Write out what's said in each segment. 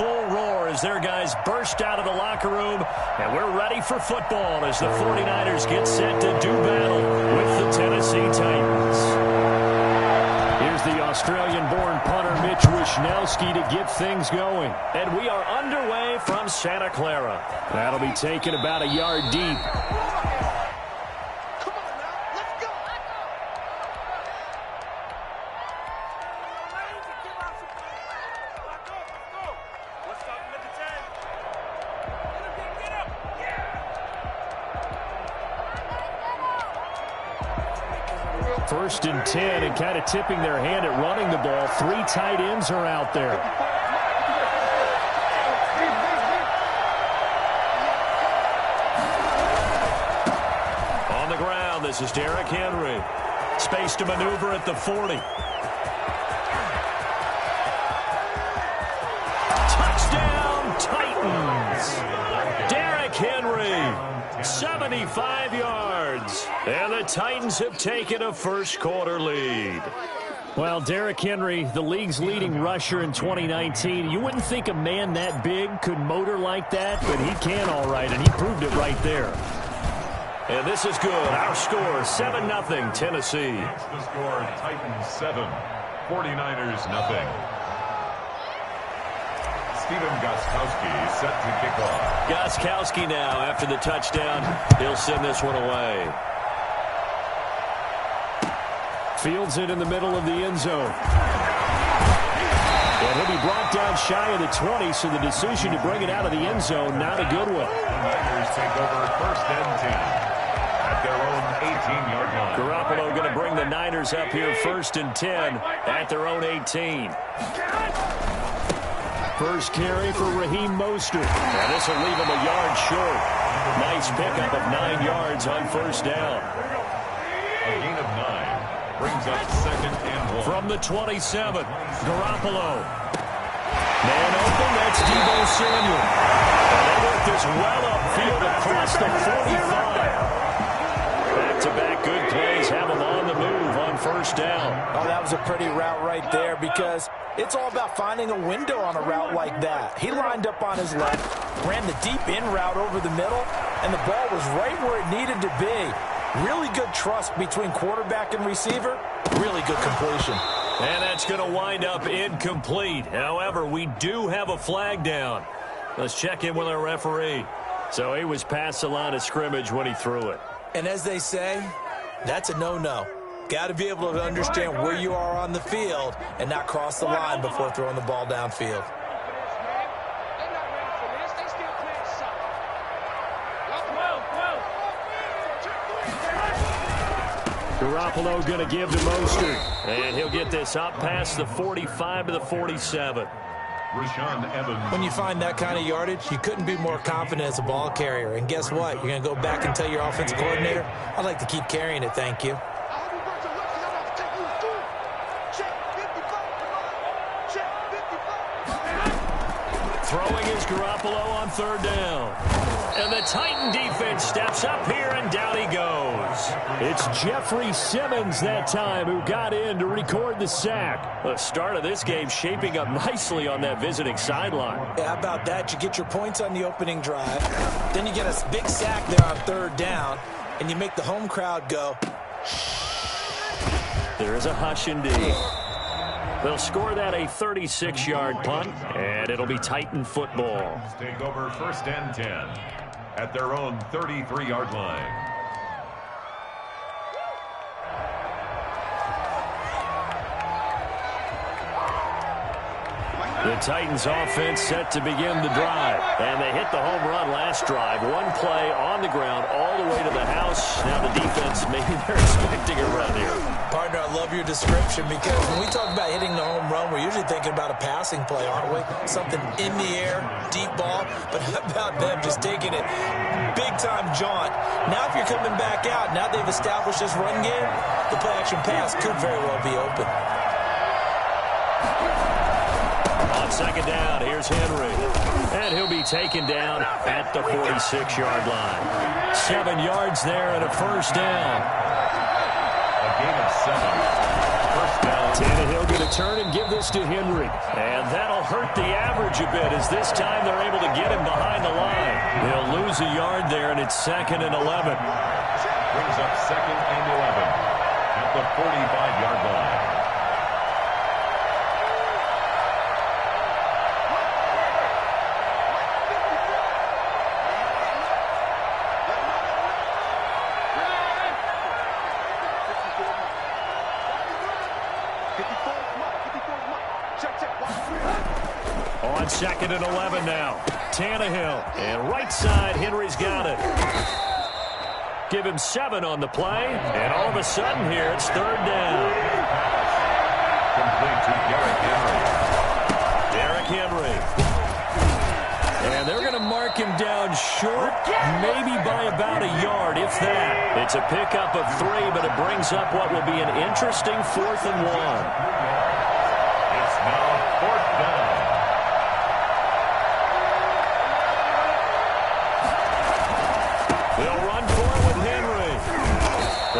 full roar as their guys burst out of the locker room. And we're ready for football as the 49ers get set to do battle with the Tennessee Titans. Here's the Australian-born punter Mitch Wishnowsky to get things going. And we are underway from Santa Clara. That'll be taken about a yard deep. First and 10, and kind of tipping their hand at running the ball. 3 tight ends are out there. On the ground, this is Derrick Henry. Space to maneuver at the 40. Touchdown, Titans! Derrick Henry, 75 yards. And the Titans have taken a first-quarter lead. Well, Derrick Henry, the league's leading rusher in 2019. You wouldn't think a man that big could motor like that, but he can all right, and he proved it right there. And this is good. Our score, 7-0, Tennessee. The score, Titans 7, 49ers 0. Stephen Gostkowski set to kick off. Gostkowski now after the touchdown. He'll send this one away. Fields it in the middle of the end zone. And he'll be brought down shy of the 20, so the decision to bring it out of the end zone, not a good one. The Niners take over first and 10 at their own 18-yard line. Garoppolo going to bring the Niners up here first and 10 at their own 18. First carry for Raheem Mostert. Now this will leave him a yard short. Nice pickup of 9 yards on first down. A gain of 9 brings up second and 1. From the 27, Garoppolo. Man open, that's Deebo Samuel. And they work this well upfield across the 45. Back-to-back good plays have them on the move on first down. Oh, that was a pretty route right there because it's all about finding a window on a route like that. He lined up on his left, ran the deep in route over the middle, and the ball was right where it needed to be. Really good trust between quarterback and receiver. Really good completion. And that's going to wind up incomplete. However, we do have a flag down. Let's check in with our referee. So he was past the line of scrimmage when he threw it. And as they say, that's a no-no. Got to be able to understand where you are on the field and not cross the line before throwing the ball downfield. Garoppolo going to give to Mostert. And he'll get this up past the 45 to the 47. Rashaan Evans. When you find that kind of yardage, you couldn't be more confident as a ball carrier. And guess what? You're going to go back and tell your offensive coordinator, I'd like to keep carrying it, thank you. Throwing is Garoppolo on third down. And the Titan defense steps up here, and down he goes. It's Jeffrey Simmons that time who got in to record the sack. The start of this game shaping up nicely on that visiting sideline. Yeah, how about that? You get your points on the opening drive. Then you get a big sack there on third down, and you make the home crowd go. There is a hush indeed. They'll score that a 36-yard punt, and it'll be Titan football. Take over first and 10 at their own 33-yard line. The Titans offense set to begin the drive. And they hit the home run last drive. One play on the ground all the way to the house. Now the defense, maybe they're expecting a run here. Partner, I love your description because when we talk about hitting the home run, we're usually thinking about a passing play, aren't we? Something in the air, deep ball. But how about them just taking it big-time jaunt? Now if you're coming back out, now they've established this run game, the play-action pass could very well be open. On second down, here's Henry. And he'll be taken down at the 46-yard line. 7 yards there and a first down. A gain of 7. First down Tannehill going to turn and give this to Henry. And that'll hurt the average a bit as this time they're able to get him behind the line. They'll lose a yard there, and it's 2nd and 11. Brings up 2nd and 11 at the 45-yard line. On 2nd and 11 now. Tannehill. And right side, Henry's got it. Give him 7 on the play. And all of a sudden here, it's 3rd down. Complete to Derrick Henry. And they're going to mark him down short, maybe by about a yard, if that. It's a pickup of 3, but it brings up what will be an interesting 4th and 1. It's now 4th down. They'll run for it with Henry.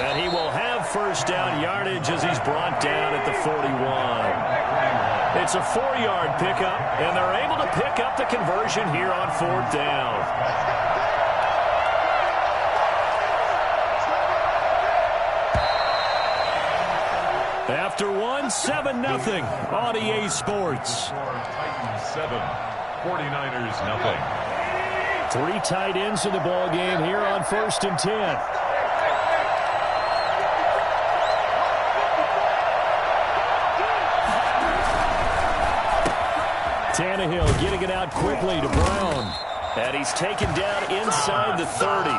And he will have 1st down yardage as he's brought down at the 41. It's a 4-yard pickup, and they're able to pick up the conversion here on 4th down. After 1, 7-0 on EA Sports. Titans 7, 49ers nothing. 3 tight ends in the ball game here on 1st and 10. Tannehill getting it out quickly to Brown. And he's taken down inside the 30.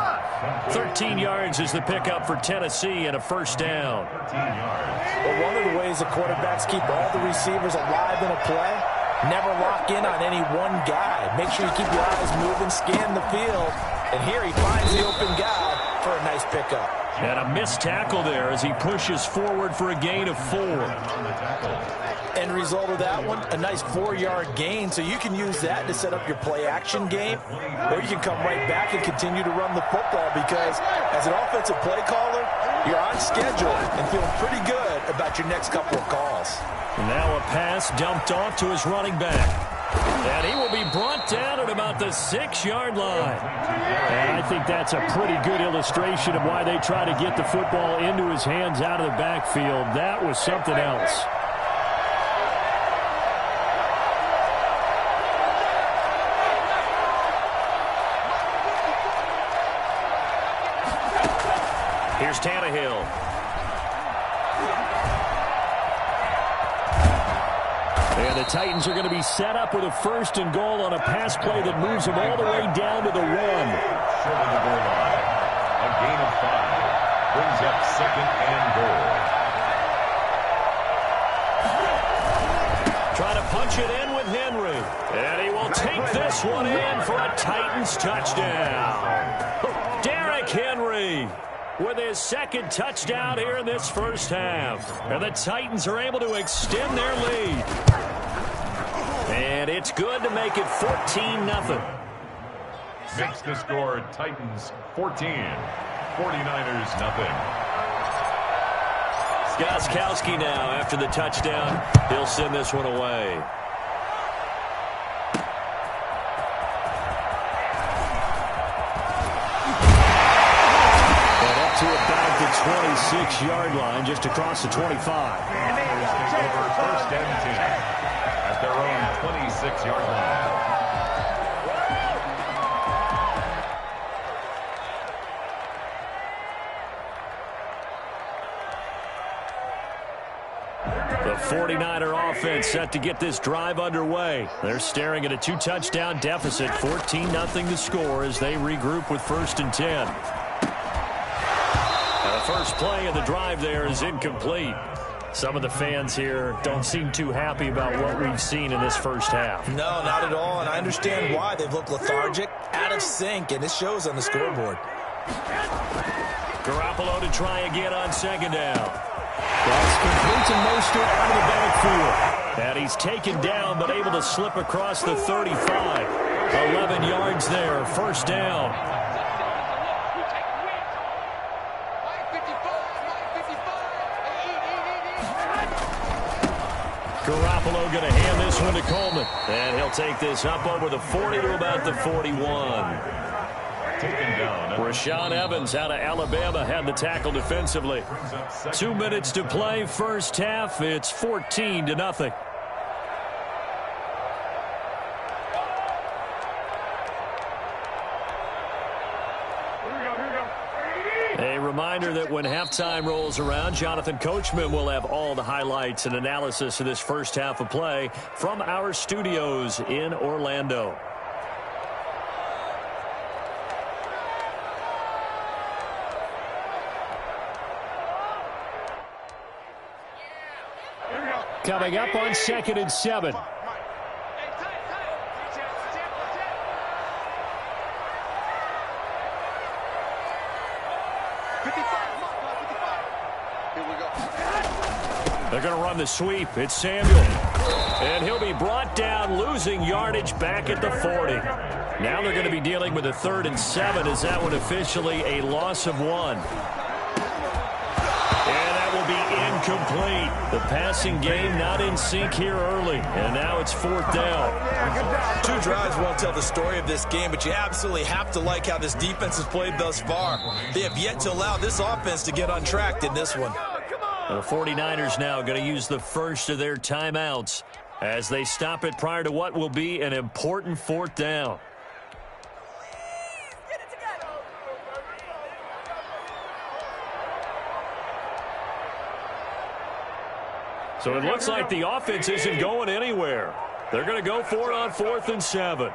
13 yards is the pickup for Tennessee and a 1st down. Well, one of the ways the quarterbacks keep all the receivers alive in a play, never lock in on any one guy. Make sure you keep your eyes moving, scan the field. And here he finds the open guy for a nice pickup. And a missed tackle there as he pushes forward for a gain of 4. End result of that one, a nice 4-yard gain, so you can use that to set up your play-action game, or you can come right back and continue to run the football because as an offensive play caller, you're on schedule and feeling pretty good about your next couple of calls. Now a pass dumped off to his running back. And he will be brought down at about the 6-yard line. And I think that's a pretty good illustration of why they try to get the football into his hands out of the backfield. That was something else. Here's Tannehill. And the Titans are going to be set up with a 1st and goal on a pass play that moves them all the way down to the 1. Short of the goal line. A gain of 5. Brings up 2nd and goal. Trying to punch it in with Henry. And he will take this one in for a Titans touchdown. Derrick Henry with his 2nd touchdown here in this 1st half. And the Titans are able to extend their lead. And it's good to make it 14-0. Makes the score Titans 14, 49ers nothing. Gostkowski now after the touchdown. He'll send this one away. To about the 26-yard line, just across the 25. Over 1st and 10 at their own 26-yard line. The 49er offense set to get this drive underway. They're staring at a 2-touchdown deficit, 14-0 to score as they regroup with 1st and 10. The first play of the drive there is incomplete. Some of the fans here don't seem too happy about what we've seen in this 1st half. No, not at all, and I understand why. They've looked lethargic, out of sync, and it shows on the scoreboard. Garoppolo to try again on 2nd down. That's complete to Mostert out of the backfield. And he's taken down but able to slip across the 35. 11 yards there, 1st down. Garoppolo going to hand this one to Coleman. And he'll take this up over the 40 to about the 41. Taken down. Rashaan Evans out of Alabama had the tackle defensively. 2 minutes to play, first half. It's 14-0. A reminder that when halftime rolls around, Jonathan Coachman will have all the highlights and analysis of this first half of play from our studios in Orlando. Coming up on 2nd and 7. They're going to run the sweep. It's Samuel. And he'll be brought down, losing yardage back at the 40. Now they're going to be dealing with a 3rd and 7 as that one officially a loss of 1. And that will be incomplete. The passing game not in sync here early. And now it's 4th down. 2 drives won't tell the story of this game, but you absolutely have to like how this defense has played thus far. They have yet to allow this offense to get untracked in this one. The 49ers now going to use the first of their timeouts as they stop it prior to what will be an important 4th down. So it looks like the offense isn't going anywhere. They're going to go for it on 4th and 7.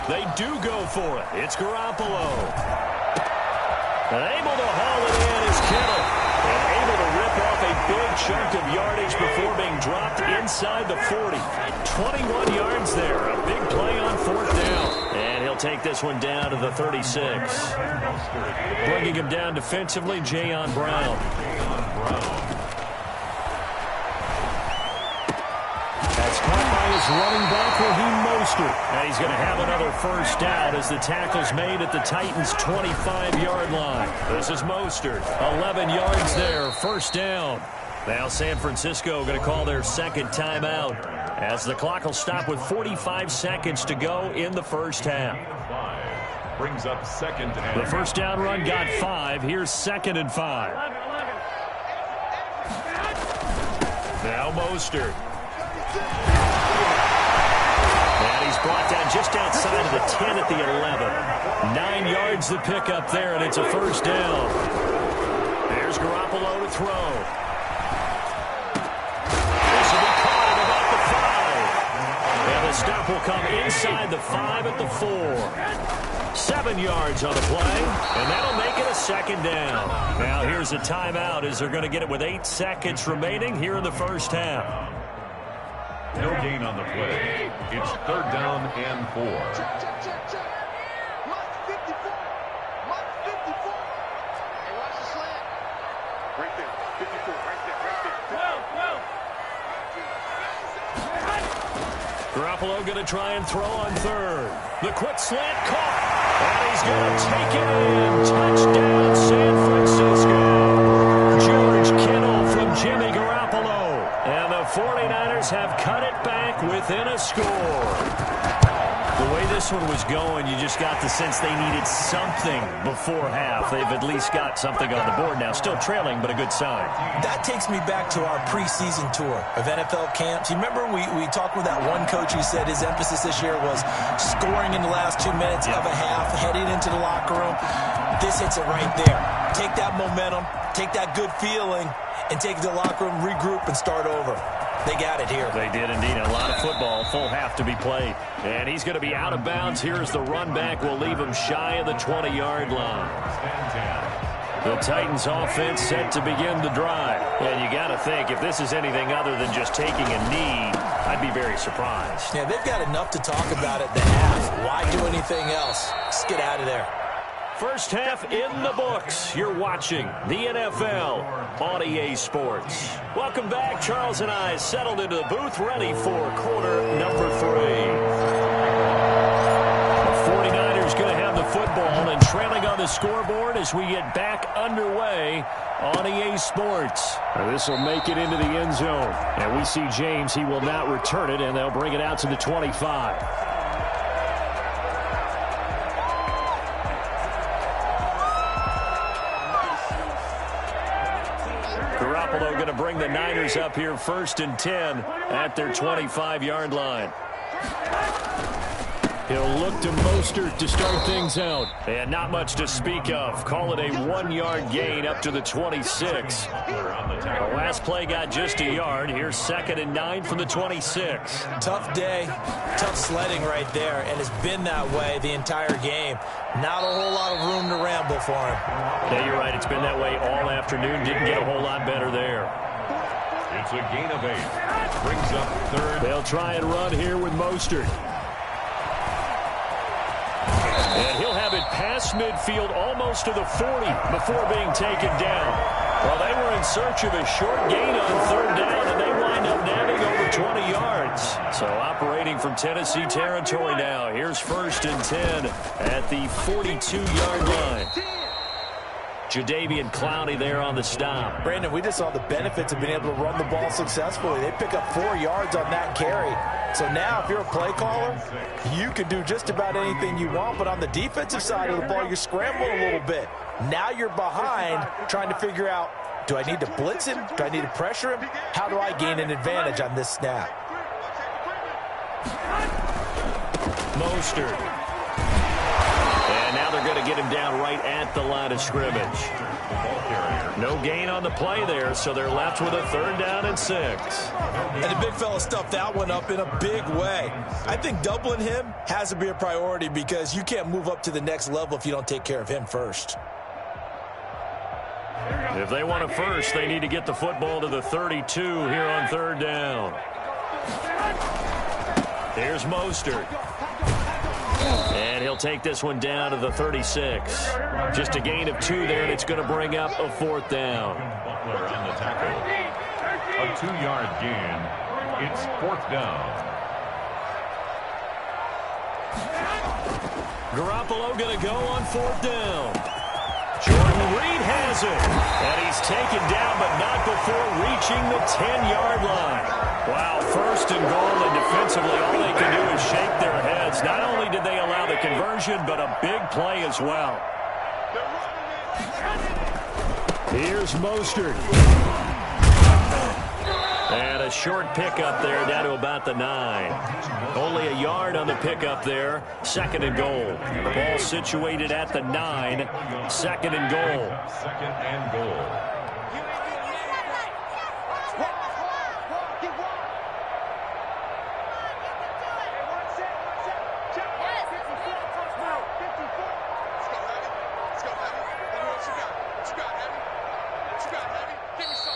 They do go for it. It's Garoppolo. And able to haul it in is Kittle. And able to rip off a big chunk of yardage before being dropped inside the 40. 21 yards there. A big play on 4th down. And he'll take this one down to the 36. Bringing him down defensively, Jayon Brown. That's caught by his running back, Raheem Mostert. And he's going to have another first down as the tackle's made at the Titans' 25-yard line. This is Mostert. 11 yards there, first down. Now San Francisco going to call their 2nd timeout as the clock will stop with 45 seconds to go in the first half. Brings up 2nd and... The first down run got 5. Here's 2nd and 5. Now Mostert. And he's brought down just outside of the 10 at the 11. 9 yards to pick up there, and it's a first down. There's Garoppolo to throw. This will be caught at about the 5. And the stop will come inside the 5 at the 4. 7 yards on the play, and that'll make it a 2nd down. Now here's a timeout as they're going to get it with 8 seconds remaining here in the first half. No gain on the play. It's 3rd down and 4. Garoppolo going to try and throw on 3rd. The quick slant caught. And he's going to take it in. Touchdown, San Francisco. George Kittle from Jimmy Garoppolo. And the 49ers have cut it back within a score. The way this one was going, you just got the sense they needed something before half. They've at least got something on the board now. Still trailing, but a good sign. That takes me back to our preseason tour of NFL camps. You remember we talked with that one coach who said his emphasis this year was scoring in the last 2 minutes of a half, heading into the locker room. This hits it right there. Take that momentum, take that good feeling, and take it to the locker room, regroup, and start over. They got it here. They did indeed. A lot of football, full half to be played. And he's going to be out of bounds. Here's the run back. We'll leave him shy of the 20-yard line. The Titans offense set to begin the drive. And you got to think, if this is anything other than just taking a knee, I'd be very surprised. Yeah, they've got enough to talk about at the half. Why do anything else? Just get out of there. First half in the books. You're watching the NFL on EA Sports. Welcome back. Charles and I settled into the booth, ready for quarter number 3. The 49ers going to have the football and trailing on the scoreboard as we get back underway on EA Sports. This will make it into the end zone. And we see James. He will not return it, and they'll bring it out to the 25. Going to bring the Niners up here 1st and 10 at their 25-yard line. He'll look to Mostert to start things out. And not much to speak of. Call it a 1-yard gain up to the 26. The last play got just a yard. Here's 2nd and 9 from the 26. Tough day, tough sledding right there, and it's been that way the entire game. Not a whole lot of room to ramble for him. Yeah, you're right. It's been that way all afternoon. Didn't get a whole lot better there. It's a gain of 8. Brings up 3rd. They'll try and run here with Mostert. And he'll have it past midfield almost to the 40 before being taken down. Well, they were in search of a short gain on 3rd down, and they wind up nabbing over 20 yards. So operating from Tennessee territory now. Here's 1st and 10 at the 42-yard line. Jadeveon Clowney there on the stop. Brandon, we just saw the benefits of being able to run the ball successfully. They pick up 4 yards on that carry. So now if you're a play caller, you can do just about anything you want. But on the defensive side of the ball, you're scrambling a little bit. Now you're behind trying to figure out, do I need to blitz him? Do I need to pressure him? How do I gain an advantage on this snap? Mostert. And now they're going to get him down right at the line of scrimmage. No gain on the play there, so they're left with a 3rd down and 6. And the big fella stuffed that one up in a big way. I think doubling him has to be a priority because you can't move up to the next level if you don't take care of him first. If they want a first, they need to get the football to the 32 here on 3rd down. Here's Mostert. And he'll take this one down to the 36. Just a gain of 2 there, and it's going to bring up a 4th down. Butler on the tackle. A 2-yard gain. It's 4th down. Garoppolo going to go on 4th down. Jordan Reed has it. And he's taken down, but not before reaching the 10-yard line. Wow, 1st and goal, and defensively all they can do is shake their heads. Not only did they allow the conversion, but a big play as well. Here's Mostert. And a short pickup there down to about the 9. Only a yard on the pickup there. 2nd and goal. The ball situated at the 9. 2nd and goal. 2nd and goal.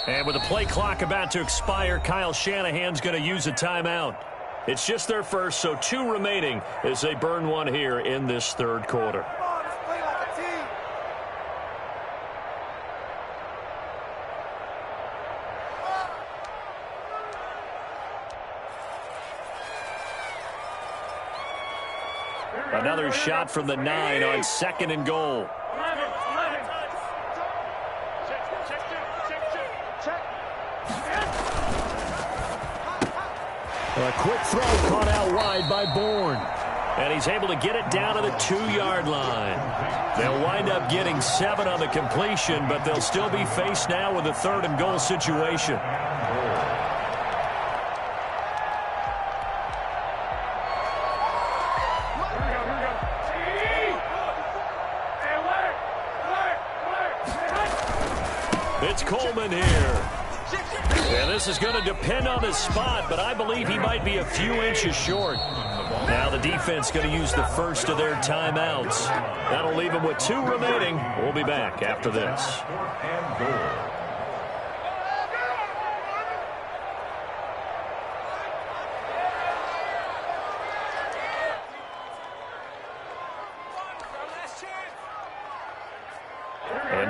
And with the play clock about to expire, Kyle Shanahan's going to use a timeout. It's just their first, so 2 remaining as they burn one here in this 3rd quarter. Another shot from the 9 on 2nd and goal. A quick throw caught out wide by Bourne. And he's able to get it down to the 2-yard line. They'll wind up getting 7 on the completion, but they'll still be faced now with a 3rd and goal situation. It's Coleman here. Yeah, this is going to depend on his spot, but I believe he might be a few inches short. Now the defense going to use the first of their timeouts. That'll leave them with 2 remaining. We'll be back after this.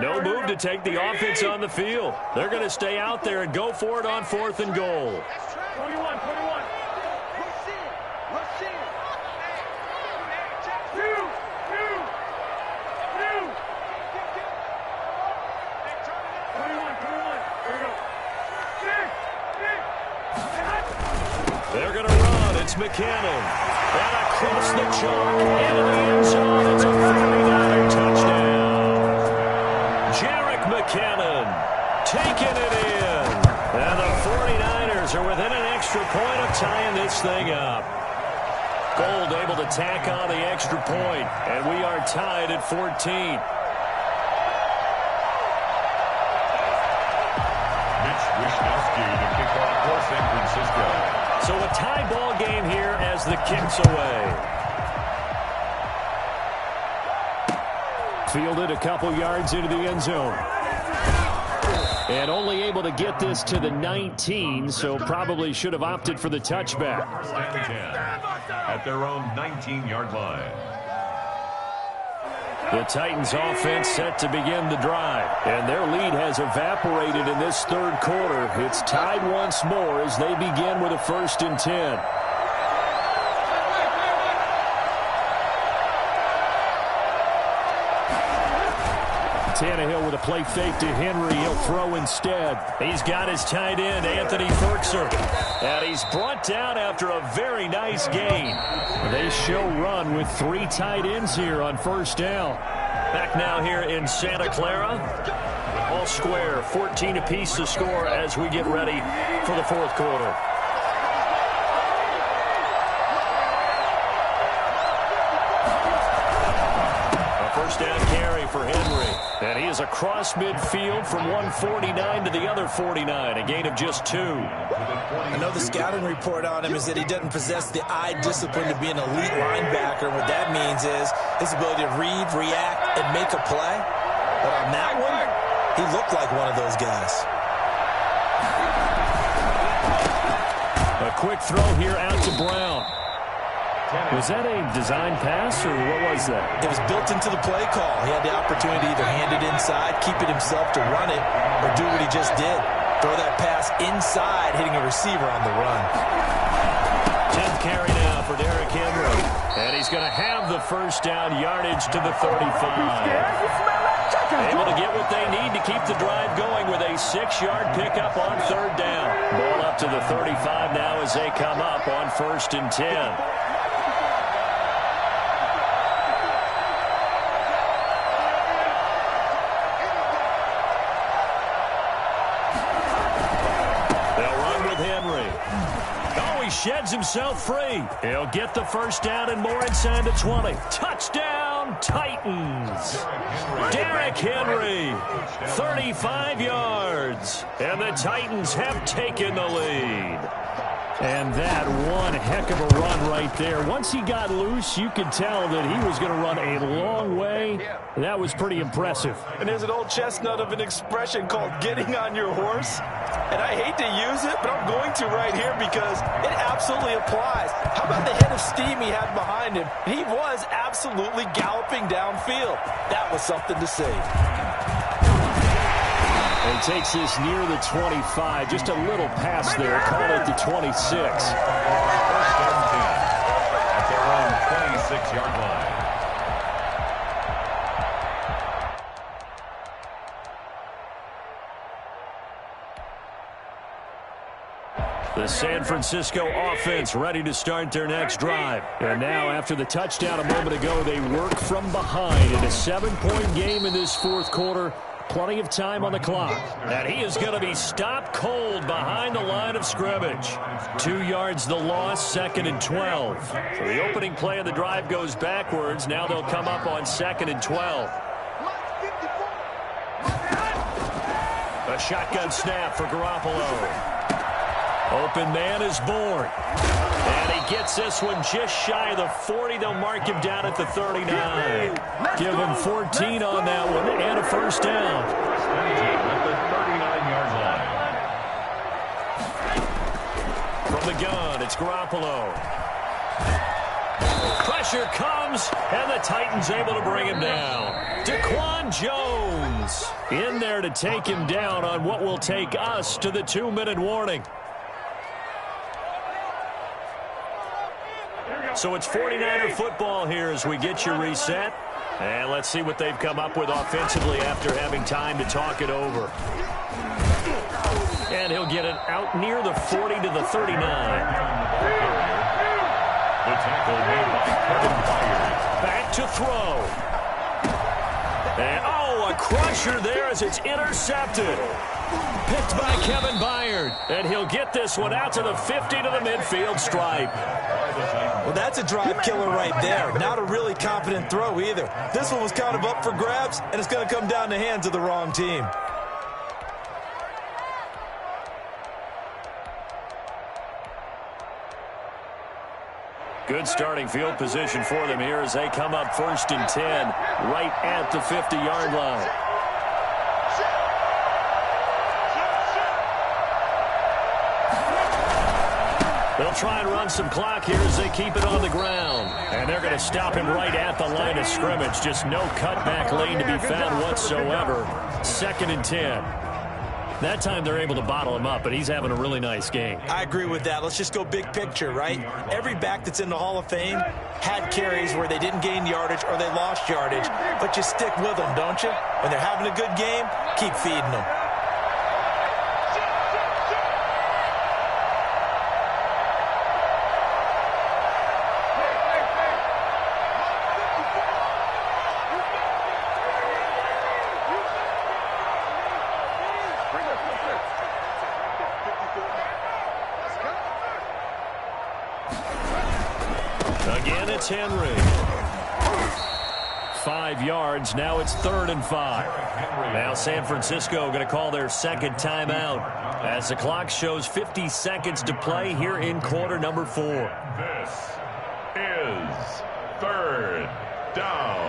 No move to take the offense on the field. They're going to stay out there and go for it on 4th and goal. 21. They're going to run. It's McKinnon. And across the chalk into the end zone. It's a 49er touchdown. Jerick McKinnon taking it in. And the 49ers are within an extra point of tying this thing up. Gold able to tack on the extra point. And we are tied at 14. San Francisco. So a tie ball game here as the kick's away. Fielded a couple yards into the end zone. And only able to get this to the 19, so probably should have opted for the touchback. At their own 19-yard line. The Titans offense set to begin the drive. And their lead has evaporated in this third quarter. It's tied once more as they begin with a 1st and 10. Tannehill with a play fake to Henry. He'll throw instead. He's got his tight end, Anthony Firkser. And he's brought down after a very nice gain. They show run with 3 tight ends here on 1st down. Back now here in Santa Clara. All square, 14 apiece to score as we get ready for the 4th quarter. Down carry for Henry. And he is across midfield from 149 to the other 49. A gain of just 2. I know the scouting report on him is that he doesn't possess the eye discipline to be an elite linebacker. What that means is his ability to read, react, and make a play. But on that one, he looked like one of those guys. A quick throw here out to Brown. Was that a design pass, or what was that? It was built into the play call. He had the opportunity to either hand it inside, keep it himself to run it, or do what he just did. Throw that pass inside, hitting a receiver on the run. 10th carry now for Derrick Henry. And he's going to have the 1st down, yardage to the 35. Able to get what they need to keep the drive going with a 6-yard pickup on 3rd down. Ball up to the 35 now as they come up on 1st and 10. Sheds himself free. He'll get the 1st down and more inside the 20. Touchdown, Titans. Derrick Henry, 35 yards. And the Titans have taken the lead. And that one heck of a run right there. Once he got loose, you could tell that he was going to run a long way. That was pretty impressive. And there's an old chestnut of an expression called getting on your horse. And I hate to use it, but I'm going to right here because it absolutely applies. How about the head of steam he had behind him? He was absolutely galloping downfield. That was something to see. And takes this near the 25. Just a little pass there. Call it the 26. 1st and 10. At their own 26-yard line. The San Francisco offense ready to start their next drive. And now, after the touchdown a moment ago, they work from behind in a 7-point game in this 4th quarter. Plenty of time on the clock. And he is going to be stopped cold behind the line of scrimmage. 2 yards the loss, 2nd and 12. So the opening play of the drive goes backwards. Now they'll come up on 2nd and 12. A shotgun snap for Garoppolo. Open man is born. And he gets this one just shy of the 40. They'll mark him down at the 39. Give him 14 on that one and a 1st down. At the 39-yard line. From the gun, it's Garoppolo. Pressure comes, and the Titans able to bring him down. Daquan Jones in there to take him down on what will take us to the 2-minute warning. So it's 49er football here as we get you reset. And let's see what they've come up with offensively after having time to talk it over. And he'll get it out near the 40 to the 39. The tackle made by Kevin Byard. Back to throw. And, a crusher there as it's intercepted. Picked by Kevin Byard. And he'll get this one out to the 50 to the midfield stripe. Well, that's a drive killer right there. Not a really confident throw either. This one was kind of up for grabs, and it's going to come down the hands of the wrong team. Good starting field position for them here as they come up 1st and 10 right at the 50-yard line. They'll try and run some clock here as they keep it on the ground. And they're going to stop him right at the line of scrimmage. Just no cutback lane to be found whatsoever. 2nd and 10. That time they're able to bottle him up, but he's having a really nice game. I agree with that. Let's just go big picture, right? Every back that's in the Hall of Fame had carries where they didn't gain yardage or they lost yardage, but you stick with them, don't you? When they're having a good game, keep feeding them. Again, it's Henry. 5 yards. Now it's 3rd and 5. Now San Francisco going to call their 2nd timeout as the clock shows 50 seconds to play here in quarter number 4. This is 3rd down.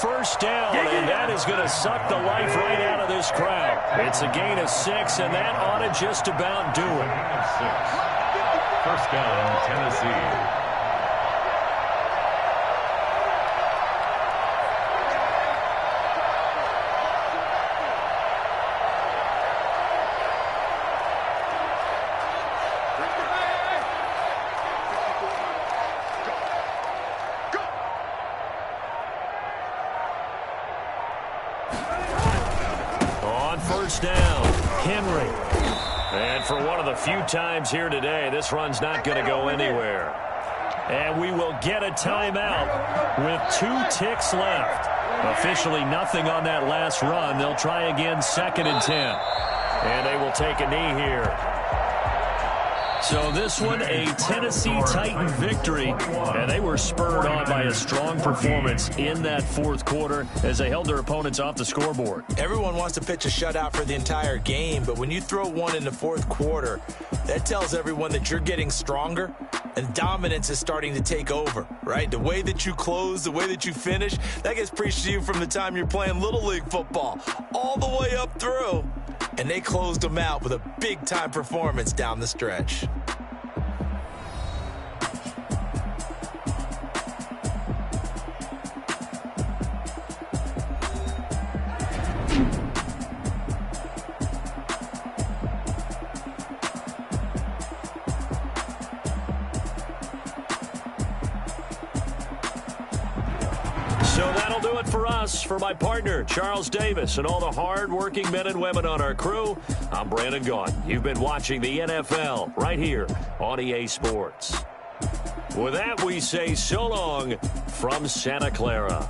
First down, and that is going to suck the life right out of this crowd. It's a gain of 6, and that ought to just about do it. 1st down, Tennessee. Down, Henry. And for one of the few times here today, this run's not going to go anywhere. And we will get a timeout with 2 ticks left. Officially nothing on that last run. They'll try again 2nd and 10. And they will take a knee here. So this one, a Tennessee Titan victory, and they were spurred on by a strong performance in that 4th quarter as they held their opponents off the scoreboard. Everyone wants to pitch a shutout for the entire game, but when you throw one in the 4th quarter, that tells everyone that you're getting stronger and dominance is starting to take over, right? The way that you close, the way that you finish, that gets preached to you from the time you're playing Little League football all the way up through. And they closed them out with a big-time performance down the stretch. So that'll do it for us. For my partner, Charles Davis, and all the hard-working men and women on our crew, I'm Brandon Gaughan. You've been watching the NFL right here on EA Sports. With that, we say so long from Santa Clara.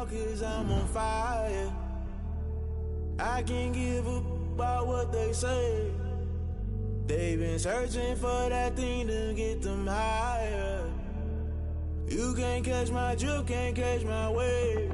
out 'cause I'm on fire. I can't give up about what they say. They've been searching for that thing to get them higher. You can't catch my drift, can't catch my wave.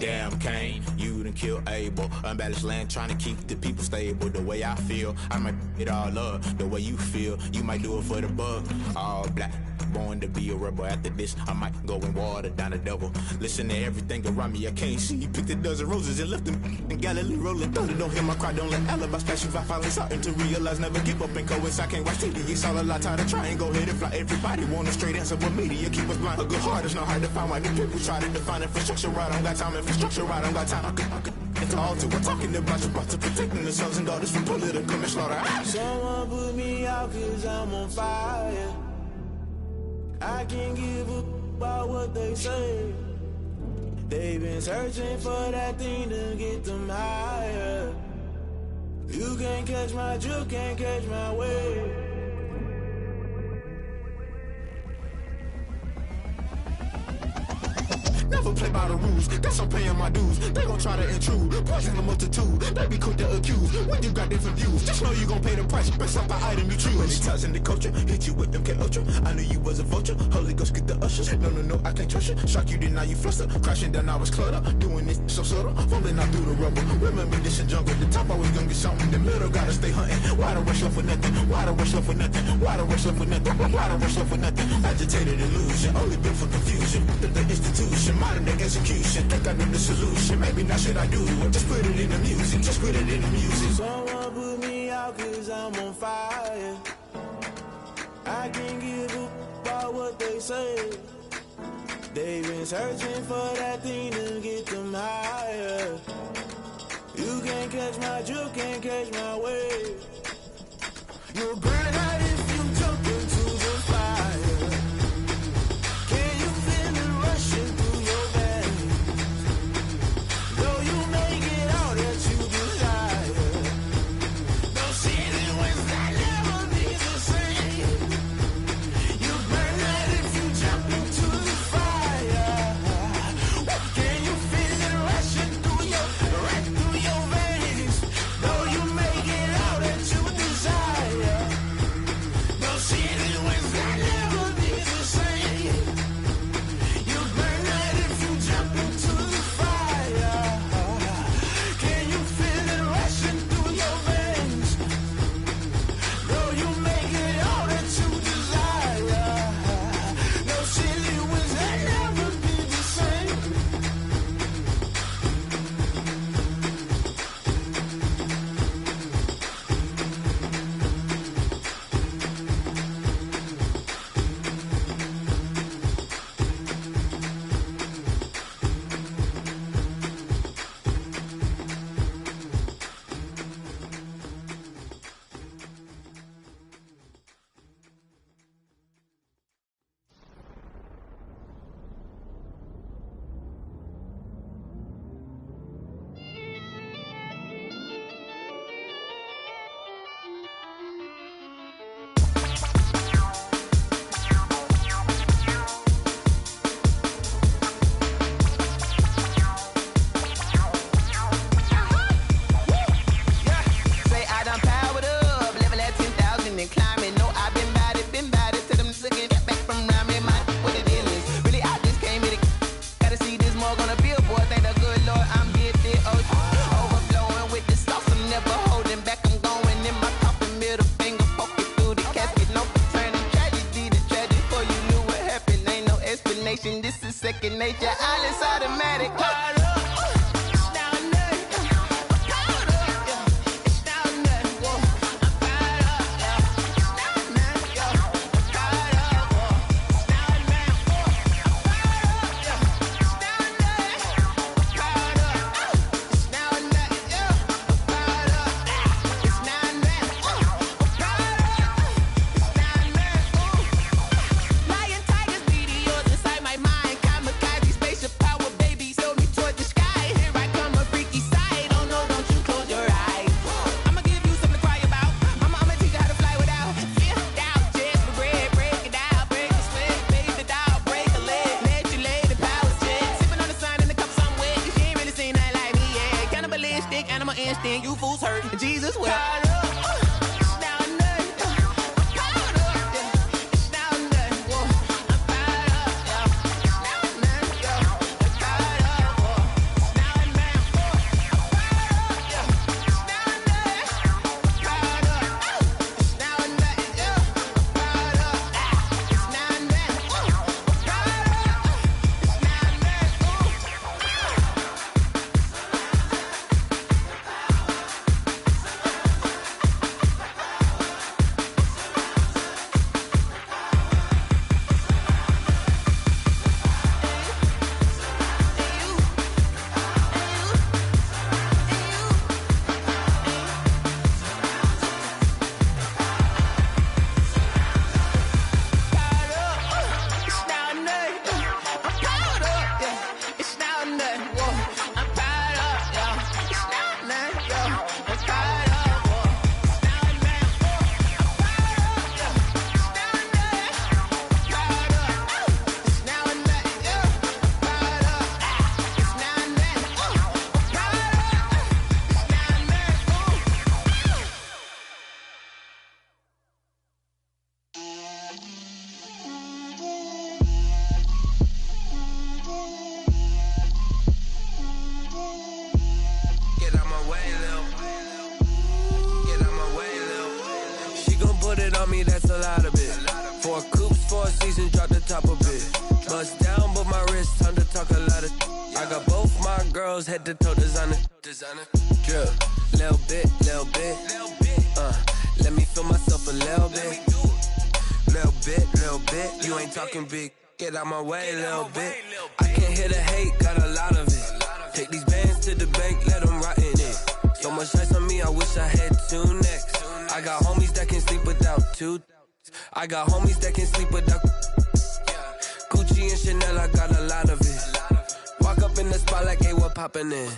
Damn, Kane, you done killed Abel. Unbalanced land, trying to keep the people stable. The way I feel, I might it all up. The way you feel, you might do it for the buck. All black, born to be a rebel. After this, I might go and water down the devil. Listen to everything around me, I can't see. Picked a dozen roses and left them in Galilee rolling thunder. Don't hear my cry, don't let alibis pass you. I finally starting to realize, never give up and coincide. Can't watch TV, it's all a lot. Tired of trying, go ahead and fly. Everybody want a straight answer, but media keep us blind. A good heart is not hard to find. Why do people try to define infrastructure right? I don't got time, infrastructure right, I don't got time. It's all to we're talking about you, about to protecting the sons and daughters from political manslaughter. Someone put me out 'cause I'm on fire. I can't give up about what they say. They've been searching for that thing to get them higher. You can't catch my drift, can't catch my wave. Never play by the rules, guess I'm paying my dues. They gon' try to intrude, poison the multitude. They be quick to accuse, when you got different views. Just know you gon' pay the price, based off the item you choose. Many times in the culture, hit you with them K-Ultra. I knew you was a vulture, Holy Ghost get the ushers. No, I can't trust you. Shock you, then now you fluster. Crashing down, I was cluttered. Doing this so subtle, falling out through the rubble. Remember this in jungle, the top always gonna get something. The middle gotta stay hunting. Why the rush love for nothing? Why the rush love for nothing? Why the rush love for nothing? Why the rush love for nothing? Agitated illusion, only built for confusion. The institution, modern day execution. Think I know the solution. Maybe now should I do it? Just put it in the music. Just put it in the music. Someone put me out 'cause I'm on fire. I can't give up about what they say. They've been searching for that thing to get them higher. You can't catch my drift, can't catch my wave. You'll burn out if you jump into the fire. Can you feel it rushing through your veins? Though you may get all that you desire, those city winds that never be the same. You burn out if you jump into the fire. Can you feel it rushing through your veins? Though you may get all that you desire, those city winds that never be the same. You burn out if you jump into the fire. Can you feel it rushing through your veins? Though you may get all that you desire, those city winds that never be the same. Say I done powered up, level at 10,000 and climbing. No, I've been bad it to them looking get back from around me. My what it is, really I just came here to gotta see this more gonna be a boy. Thank the good Lord I'm gifted. Oh, overflowing with the sauce, I'm never holding back. I'm going in my coffin, middle finger poking through the casket. No turning tragedy to tragic. Before you knew what happened, ain't no explanation. This is second nature. All is automatic. Caught up. Lion, tigers, meteors inside my mind. Kamikaze, spaceship power, baby. Sold me toward the sin, you fools hurt. And Jesus wept. That's a lot of it. 4 coops, 4 seasons, drop the top of it. Bust down, but my wrist, time to talk a lot of. I got both my girls head to toe designer. Drip, little bit. Let me feel myself a little bit. Little bit. You ain't talking big. Get out my way, little bit. I can't hear the hate, got a lot of it. Take these bands to the bank, let them rot in it. So much ice on me, I wish I had 2 necks. I got homies that can sleep without 2. I got homies that can sleep without Gucci and Chanel, I got a lot of it. Walk up in the spot like, hey, what poppin' in?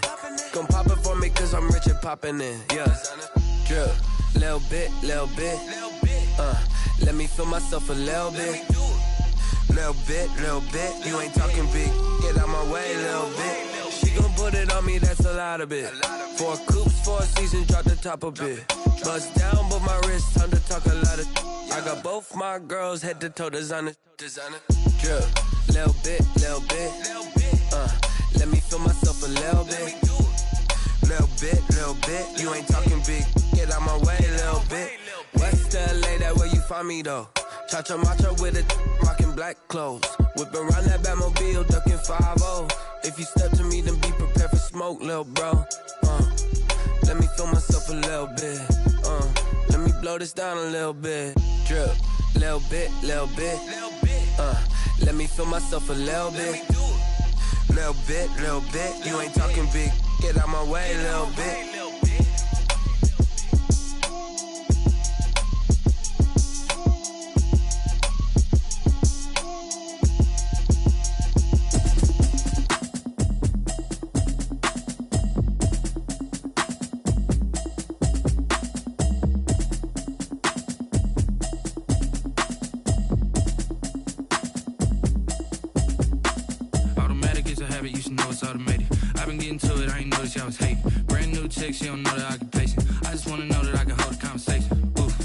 Gon' pop it for me cause I'm rich and poppin' in. Yeah, drip, little bit. Let me feel myself a little bit. Little bit. You ain't talking big. Get out my way, little bit. She gon' put it on me, that's a lot of it. 4 coops, 4 seasons, drop the top of it. Bust down, but my wrist, time to talk a lot of. I got both my girls head to toe designer. Drip, little bit. Let me feel myself a little bit. Little bit. You ain't talking big. Get out my way, little bit. West LA, that where you find me though. Cha-cha matcha with it, rockin' black clothes. Whippin' around that Batmobile, duckin' 5-0. If you step to me, then be prepared for smoke, lil' bro. Let me feel myself a little bit. Let me blow this down a little bit. Drip, little bit. Let me feel myself a little bit. Little bit. You ain't talking big. Get out my way, little bit. I was hating. Brand new chick, she don't know the occupation. I just wanna know that I can hold a conversation. Oof,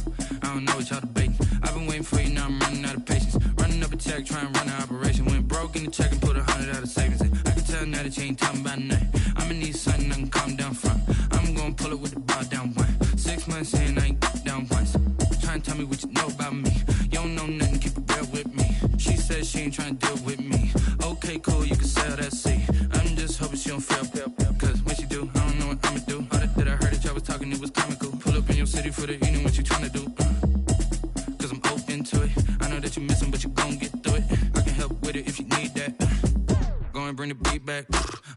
I don't know what y'all debating. I've been waiting for you, now I'm running out of patience. Running up a check, trying to run an operation. Went broke in the check and put 100 out of savings in. I can tell now that you ain't talking about nothing. I'ma need something I can calm down front. I'm gonna pull it with the bar down one. 6 months in, I ain't down once. Trying to tell me what you know about me. You don't know nothing, keep it real with me. She said she ain't trying to deal with me. Okay, cool, you can sell that seat. I'm just hoping she don't fail. Cause when she do, I don't know what I'ma do. All that I heard that y'all was talking, it was comical. Pull up in your city for the evening, what you tryna do? Cause I'm open to it. I know that you missing, but you gon' get through it. I can help with it if you need that. Go and bring the beat back.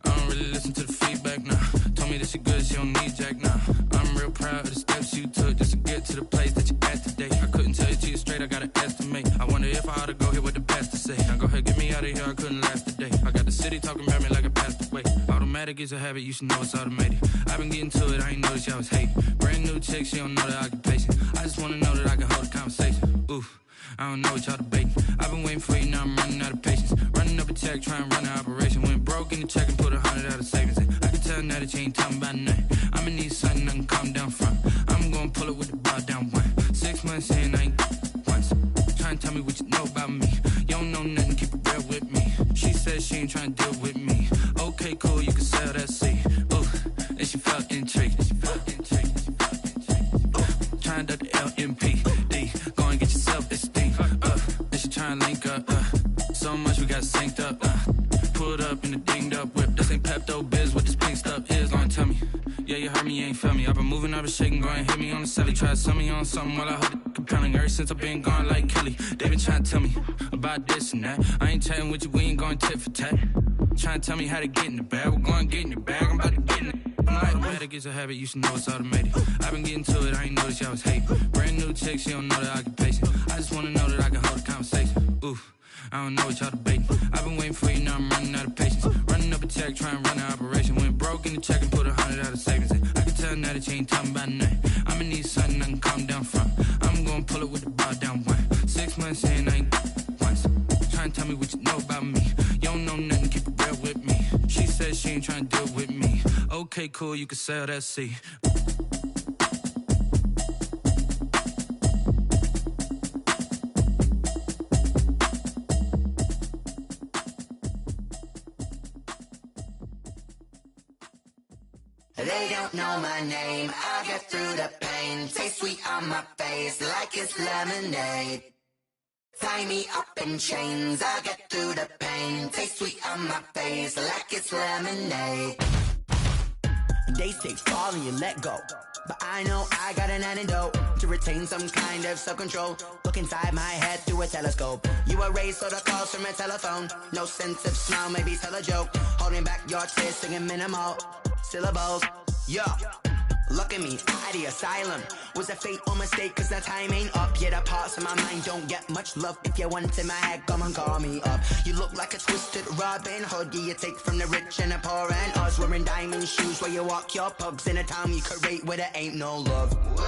I don't really listen to the feedback, nah. Told me that she good, she don't need jack, nah. I'm real proud of the steps you took just to get to the place that you at today. I couldn't tell you to you straight, I gotta estimate. I wonder if I ought to go here with the pastor say. Now go ahead, get me out of here, I couldn't last today. I got the city talking about me like a passed away. Automatic is a habit, you should know it's automated. I've been getting to it, I ain't noticed y'all was hating. Brand new chick, she don't know the occupation. I just wanna know that I can hold a conversation. Oof, I don't know what y'all debating. I've been waiting for you, now I'm running out of patience. Running up a check, trying to run an operation. Went broke in the check and put 100 out of savings in. I can tell now that you ain't talking about nothing. I'ma need something I up in a dinged up whip. This ain't Pepto-Biz, what this pink stuff is, long tell me. Yeah, you heard me, you ain't felt me. I've been moving, I've been shaking, go and hit me on the celly. Try to sell me on something while I heard it compelling. Ever since I've been gone like Kelly, they been trying to tell me about this and that. I ain't chatting with you, we ain't going tit for tat. Trying to tell me how to get in the bag, we're going to get in the bag, I'm about to get in it. I'm like, automatic is a habit, you should know it's automated. I've been getting to it, I ain't noticed y'all was hating. Brand new chick, she don't know the occupation. I just wanna know that I can hold a conversation. Oof, I don't know what y'all debating. I've been waiting for you, now I'm running out of patience. Running up a check, trying to run an operation. Went broke in the check and put 100 out of savings in. I can tell now that you ain't talking about nothing. I'ma need something I can calm down from. I'm gonna pull it with the bar down one. 6 months in, I ain't once. Trying to tell me what you know about me. You don't know nothing, keep it real with me. She said she ain't trying to deal with me. Okay, cool, you can sell that C. They don't know my name, I get through the pain. Taste sweet on my face like it's lemonade. Tie me up in chains, I get through the pain. Taste sweet on my face like it's lemonade. They say fall and you let go, but I know I got an antidote to retain some kind of self-control. Look inside my head through a telescope. You erase all the calls from a telephone. No sense of smile, maybe tell a joke. Holding back your tears, singing minimal syllables. Yo, look at me, at the asylum. Was a fate or mistake, cause the time ain't up. Yet the parts of my mind don't get much love. If you want in my head, come and call me up. You look like a twisted Robin Hood. You take from the rich and the poor and us. Wearing diamond shoes where you walk your pugs. In a town you create where there ain't no love. Where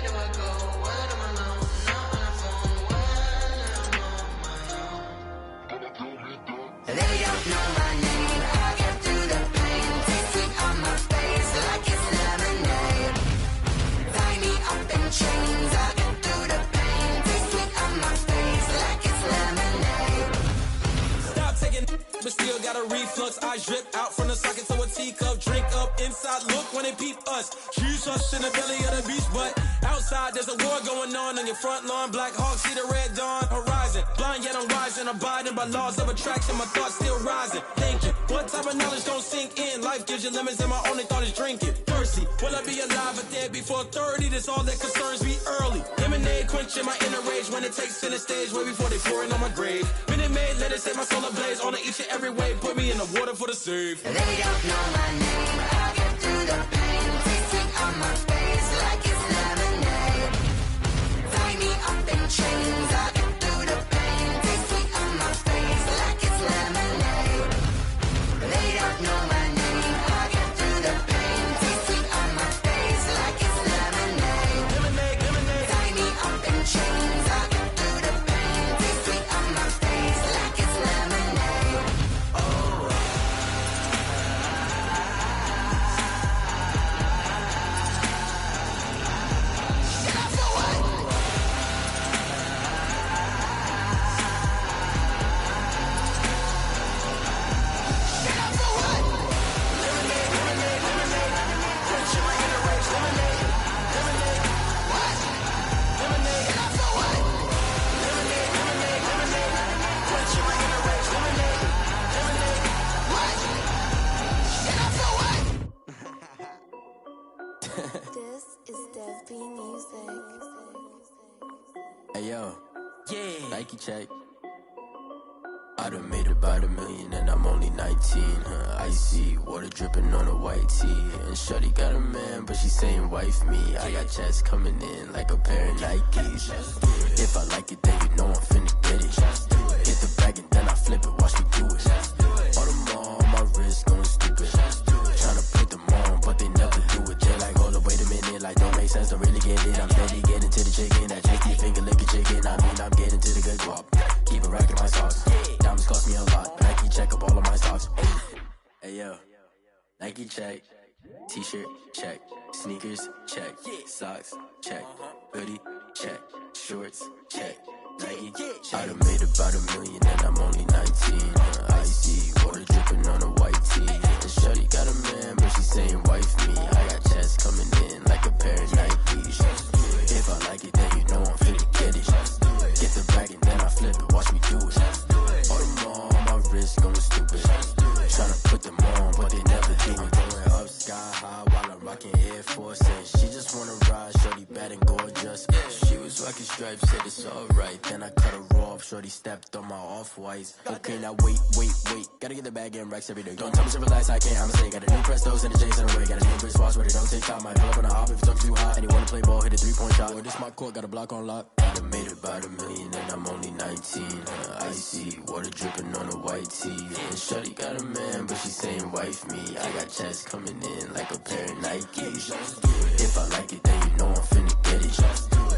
do I go? Where do I know? Not when I'm on my own. They don't know my name. I get through the pain. Taste sweet on my face like it's lemonade. Tie me up in chains. I get through the pain. Taste sweet on my face like it's lemonade. Stop taking, but still got a reflux. Eyes drip out from the socket to a teacup. Drink up inside, look when they peep us. Choose us in the belly of the beach, but outside there's a war going on your front lawn. Black Hawk, see the red dawn horizon. Blind yet I'm rising, abiding by laws of attraction. My thoughts still rising, thinking what type of knowledge don't sink in. Life gives you lemons and my only thought is drinking. Thirsty, will I be alive or dead before 30? That's all that concerns me early. Lemonade quenching my inner rage when it takes center stage way before they pour it on my grave. Minute Maid, let it set my soul ablaze on each and every way. Put me in the water for the save. They don't know my name. I get through the pain. Taste sweet on my face like it's lemonade. Tie me up in chains. I get through the pain. Taste sweet on my face like it's lemonade. They don't know my name. I get through the pain. Taste sweet on my face like it's lemonade. Lemonade, lemonade. Tie me up in chains. I get through the pain. Taste sweet on my face like it's lemonade. Oh. This is Dev B Music. Hey yo, yeah, Nike check. I done made about $1 million and I'm only 19. Icy water dripping on a white tee. And shorty got a man, but she saying wife me. I got checks coming in like a pair of Nikes. If I like it, then you know I'm finna get it. Hit the bag and then I flip it, watch me do it. All on my wrist going stupid. Tryna put them on, but they never do it. They're like, hold up, wait a minute, like don't make sense, don't really get it. I'm steady getting to the chicken, that tasty finger licking chicken. I mean, I'm getting to the good guap. Keep it racking my sauce. Diamonds cost me a lot. Nike check up all of my stocks. Hey yo, Nike check. T-shirt check. Sneakers check. Socks check. Hoodie check. Shorts check. Nike check. I done made about $1 million and I'm only 19. Icy water dripping on a white tee. And shorty got a man, but she saying wife me. I got checks coming in like a pair of Nikes. If I like it, then you know I'm finna get it. Get the bag and then I flip it, watch me do it. All my wrist going stupid. Lucky Stripe said it's alright. Then I cut her off, shorty stepped on my off-whites. Okay, now wait. Gotta get the bag and racks every day. Don't tell me to relax, I can't, I'ma say. Got a new Prestos and a J's in the way. Got a new wristwatch where they don't take time. Might pull up on a hop if it's too hot. And you wanna play ball, hit a 3-point shot. Boy, this my court, got a block on lock. I done made it by the million and I'm only 19. Icy, water dripping on a white tee. And shorty got a man, but she saying wife me. I got checks coming in like a pair of Nikes. If I like it, then you know I'm finna get it.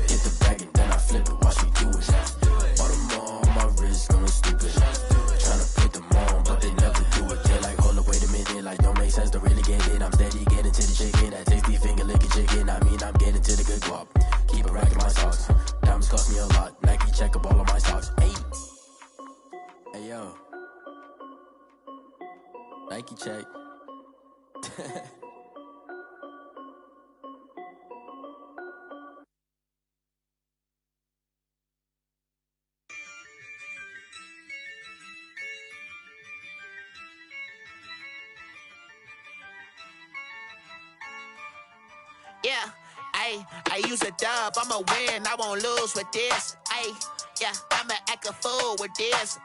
Hit the bag and then I flip it, watch me do it. All them all on my wrist, going stupid. Tryna put them on, but they never do it. They're like, hold up, wait a minute, like don't make sense to really get it. I'm steady getting to the chicken, that tasty finger licking chicken. I mean, I'm getting to the good guap. Keep it racking my socks. Diamonds cost me a lot. Nike check up all of my stocks. Hey yo, Nike check. Yeah, I use a dub, I'ma win, I won't lose with this. Yeah, I'ma act a fool with this.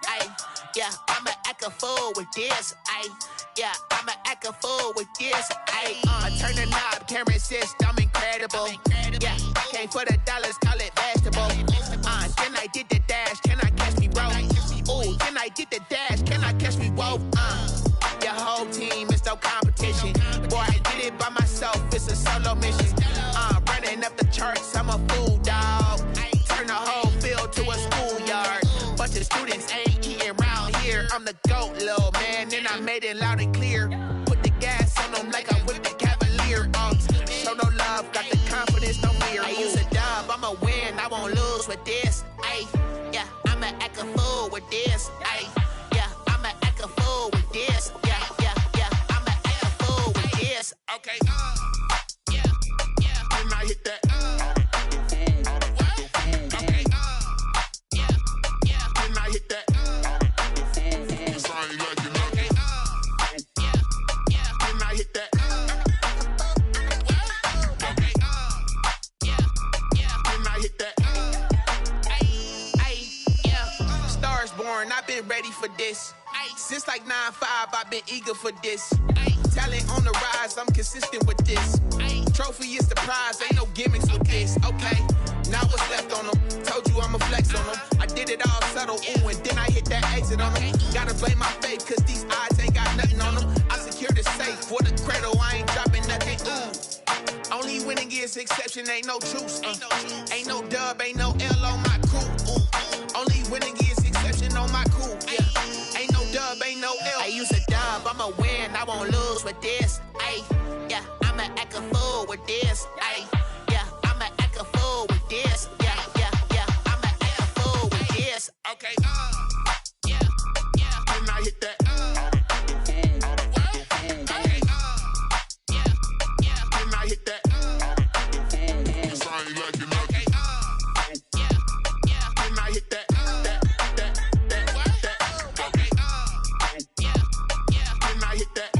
Yeah, I'ma act a fool with this. Yeah, I'ma act a fool with this. Turn the knob, camera assist, I'm incredible. Yeah, came for the dollars, call it vegetable. Then I did the dash, can I catch me, bro? Ooh, then I did the dash, can I catch me, whoa? Your whole team is no competition. Boy, I did it by myself, it's a solo mission. Running up the charts, I'm a fool, dog. Turn the whole field to a schoolyard. Bunch of students ain't eating round here. I'm the GOAT, little man, and I made it loud and clear. Put the gas on them like I'm with the Cavalier. Show no love, got the confidence, no fear. I use a dub, I'ma win, I won't lose with this. Yeah, I'ma act a fool with this. Yeah, I'ma act a fool with this. Yeah, I'ma act a fool with this. Okay, yeah, and I hit that. Okay, yeah, and I hit that. Cause I ain't like it. Okay, yeah, and I hit that. Okay, yeah, and I hit that. Yeah, Stars born, I've been ready for this. Since like 9-5, I've been eager for this. Talent on the rise, I'm consistent with this. Trophy is the prize, ain't no gimmicks with this. Okay, now what's left on them? Told you I'ma flex on them. I did it all subtle, ooh, and then I hit that exit on them. Gotta blame my faith, cause these odds ain't got nothing on them. I secure the safe for the cradle, I ain't dropping nothing, ooh. Only winning is exception, ain't no truce. Ain't no dub, ain't no L on my crew. Only winning is exception on my crew. Yeah, ain't no dub, ain't no L. I use a dub, I'ma win, I won't lose with this. Yeah, I'ma act a fool with this. Yeah, I'ma act a fool with this. Yeah, I'ma act a fool with this. Okay, yeah, and I hit that. Okay, yeah, and I hit that. Cause I ain't like it. Okay, yeah, and I hit that. Okay, yeah, and I hit that.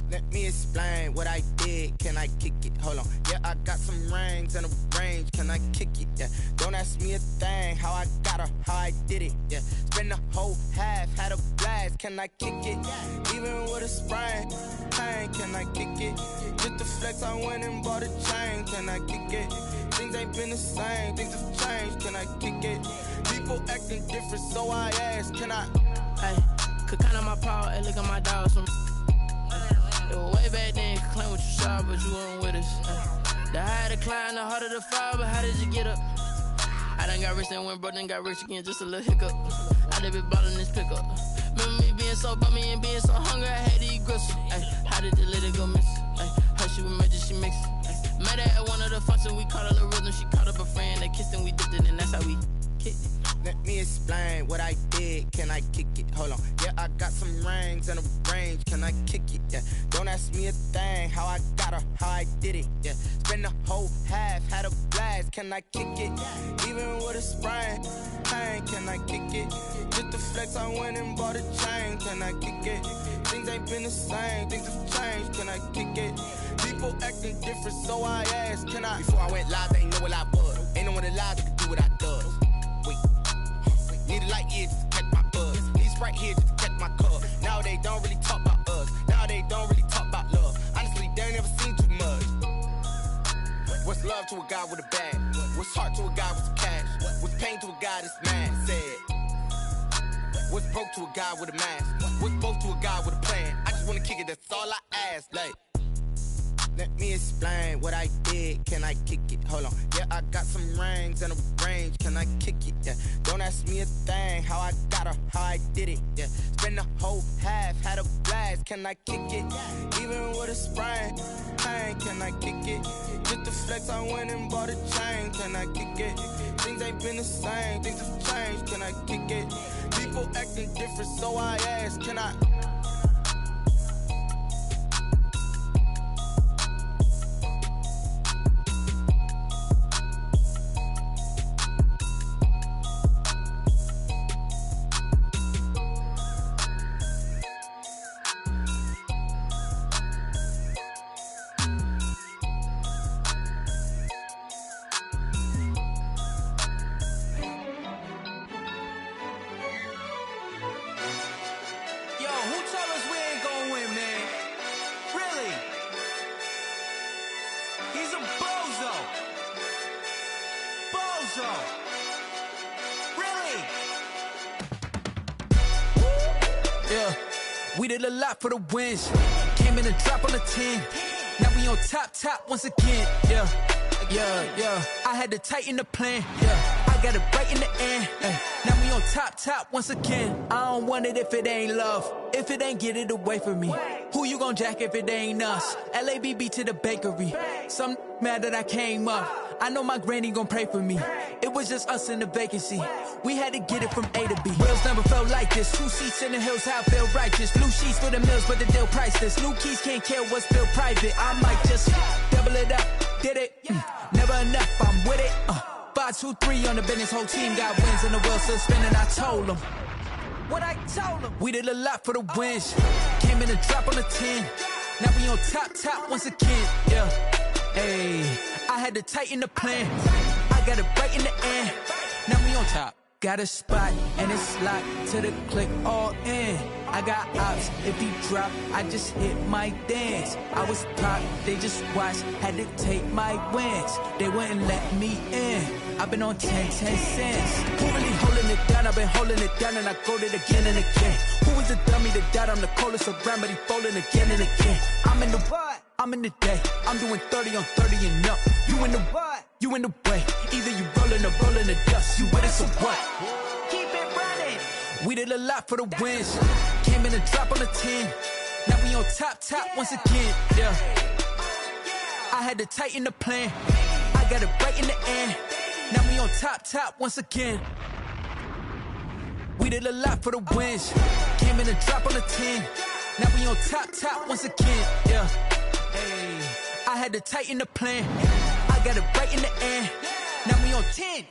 Let me explain what I did. Can I kick it? Hold on. Yeah, I got some rings and a range. Can I kick it? Yeah. Don't ask me a thing. How I got her, how I did it. Yeah. Spend the whole half, had a blast. Can I kick it? Even with a sprain, pain. Can I kick it? Just the flex, I went and bought a chain. Can I kick it? Things ain't been the same. Things have changed. Can I kick it? People acting different, so I ask. Can I? Hey, could count on my power. Hey, look at my dogs from. It was way back then, you could claim what you saw, but you weren't with us. The higher the climb, the harder the fall, but how did you get up? I done got rich and went broke, then got rich again, just a little hiccup. I done been ballin' this pickup. Remember me being so bummy and being so hungry, I had to eat gristle. How did the lady go miss? Her she was major, she mixed. Met her at one of the functions, we caught her little rhythm, she caught up a friend, they kissed and we dipped it, and that's how we Let me explain what I did. Can I kick it? Hold on. Yeah, I got some rings and a range. Can I kick it? Yeah. Don't ask me a thing. How I got her, how I did it. Yeah. Spend the whole half, had a blast. Can I kick it? Even with a sprain. Pain, can I kick it? Just the flex, I went and bought a chain. Can I kick it? Things ain't been the same. Things have changed. Can I kick it? People acting different, so I asked. Can I? Before I went live, they ain't know what I was. Ain't no one alive that could do what I does. Need a light here just to catch my buzz. Need Sprite here just to catch my cup. Now they don't really talk about us. Now they don't really talk about love. Honestly, they ain't never seen too much. What's love to a guy with a bag? What's heart to a guy with some cash? What's pain to a guy that's mad? Said. What's broke to a guy with a mask? What's both to a guy with a plan? I just wanna kick it, that's all I ask. Like, let me explain what I did. Can I kick it? Hold on. Yeah, I got some rings and a range. Can I kick it? Yeah. Don't ask me a thing. How I got her, how I did it. Yeah. Spend the whole half, had a blast. Can I kick it? Even with a sprain. Pain, can I kick it? Just the flex, I went and bought a chain. Can I kick it? Things ain't been the same. Things have changed. Can I kick it? People acting different, so I ask. Can I? We did a lot for the wins. Came in a drop on the 10. Now we on top once again. Yeah. I had to tighten the plan. Yeah. I got it right in the end. Now we on top once again. I don't want it if it ain't love. If it ain't, get it away from me. Who you gon' jack if it ain't us? LABB to the bakery. Some mad that I came up. I know my granny gon' pray for me. It was just us in the vacancy. We had to get it from A to B. Wheels never felt like this. 2 seats in the hills, how I feel righteous. Blue sheets for the mills, but the deal priceless. New keys can't care what's still private. I might just double it up. Did it? Never enough, I'm with it. 5, 2, 3 on the business. Whole team got wins and the wheels still spinning. I told them what I told them. We did a lot for the wins. Came in a drop on the 10. Now we on top once again. Yeah. Hey, I had to tighten the plan. I got it right in the end. Now we on top. Got a spot and it's locked to the click all in. I got ops, if he drop, I just hit my dance. I was pop, they just watched, had to take my wins. They wouldn't let me in. I've been on 10 cents. Who really holding it down? I've been holding it down and I go it again and again. Who is the dummy that died? I'm the coldest around, but he folding again and again. I'm in the what? I'm in the day. I'm doing 30 on 30 and up. You in the what? You in the way. Either you rolling or rolling the dust. You with it, so what? Keep it running. We did a lot for the wins. Came in a drop on the 10. Now we on top once again. Yeah. I had to tighten the plan. I got it right in the end. Now we on top once again. We did a lot for the wins. Came in a drop on the 10. Now we on top once again. Yeah. Hey, I had to tighten the plan. I got it right in the end. Now we on 10.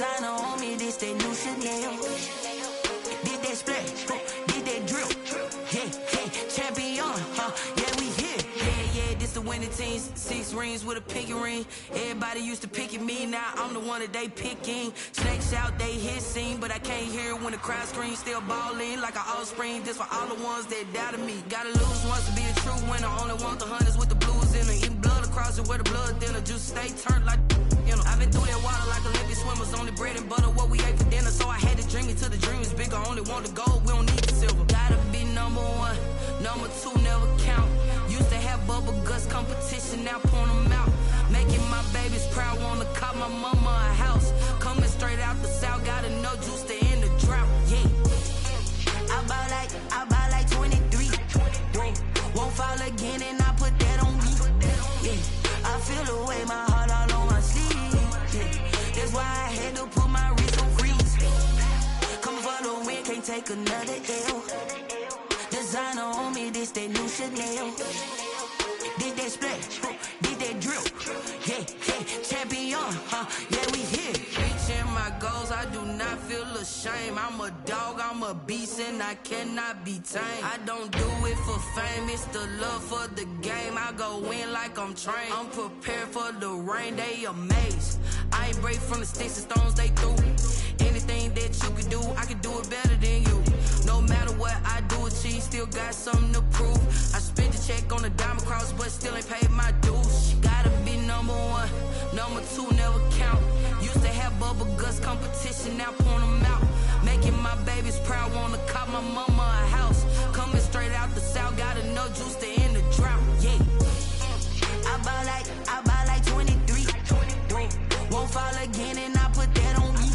Designer on me, this that new Chanel. Did that splash, did that drill. Yeah, champion, yeah, we here. Yeah, this the winning teams. 6 rings with a pinky ring. Everybody used to pick at me, now I'm the one that they picking. Snakes out, they hit scene, but I can't hear it when the crowd screams. Still balling like an offspring. This for all the ones that doubted me. Gotta lose once to be a true winner. Only want the hunters with the blues in it. Eating blood across it where the blood dinner. Juice stay turned like, you know. I've been through that water like Olympic swimmers. Only bread and butter, what we ate for dinner. So I had to dream it till the dream is bigger. Only want the gold, we don't need the silver. Gotta be number 1, number 2 never count. Used to have bubble guts competition, now point them out. Making my babies proud, wanna cop my mama a house. Coming straight out the south, gotta know juice to end the drought. Yeah, I buy like 23. Whoa, won't fall again and I put that on me. Yeah, I feel the way, my heart all on my sleeve. Yeah, that's why I had to put my wrist on freeze. Come for the win, can't take another L. Designer on me, this that new Chanel. Did that splash, did that drill. Yeah, champion, yeah, we here. Reaching my goals, I do not feel ashamed. I'm a dog, I'm a beast, and I cannot be tamed. I don't do it for fame, it's the love for the game. I go in like I'm trained. I'm prepared for the rain, they amazed. I ain't break from the sticks and stones they threw. Anything that you can do, I can do it better than you. No matter what I do achieve, still got something to prove. I spent the check on the diamond cross, but still ain't paid my dues. Gotta be number 1, number 2 never count. Used to have bubble guts competition, now point them out. Making my babies proud, wanna cop my mama a house. Coming straight out the south, gotta know juice to end the drought. Yeah, I buy like 23. Won't fall again and I put that on me.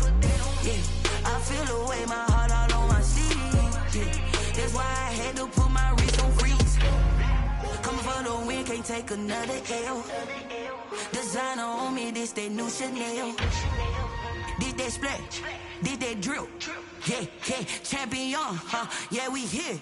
Yeah, I feel the way, my heart all on my sleeve. Yeah, that's why I had to put my wrist on freeze. Coming for the win, can't take another L. Designer on me, this that new Chanel. Did that splash, did that drill. Yeah, champion, yeah, we here.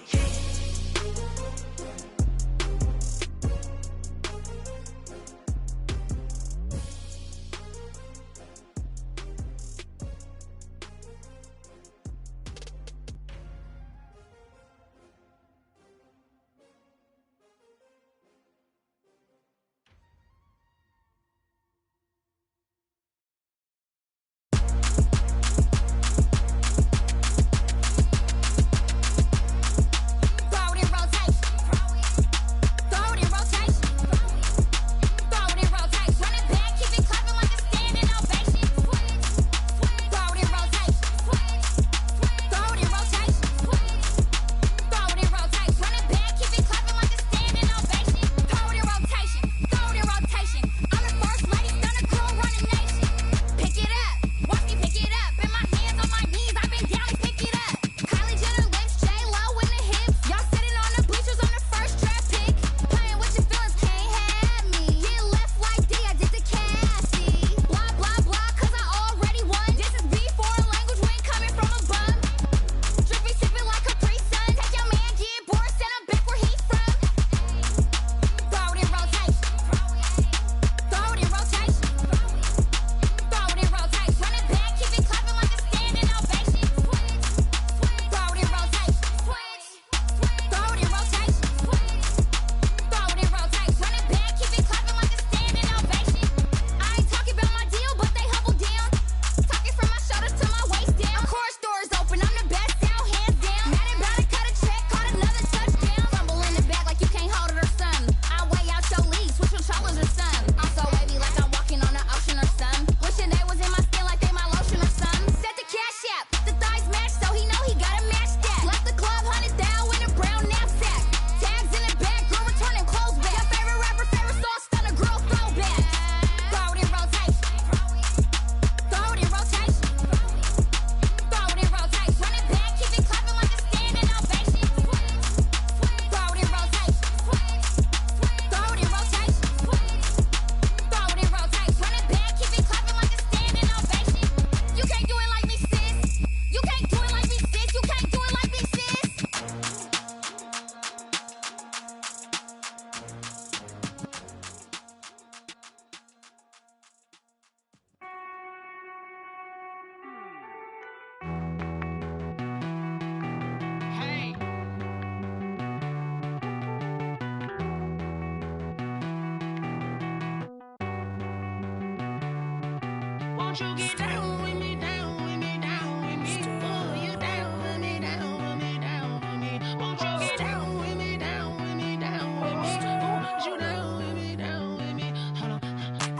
Won't you get down with me, down with me, down with me? Oh, you down with me, down with me, down with me. Won't you get down with me, down with me, down with me? Oh, you down with me, down with me? Hold on.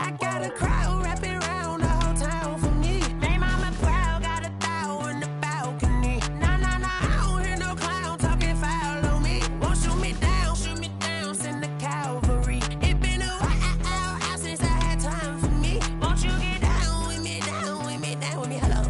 I got a crowd wrapping around the whole town for me. They mama proud, got a thou in the balcony. Nah, nah, nah, I don't hear no clown talking foul on me. Won't shoot me down, send the cavalry. It been a while since I had time for me. Won't you get down with me, down with me, down with me? Hello.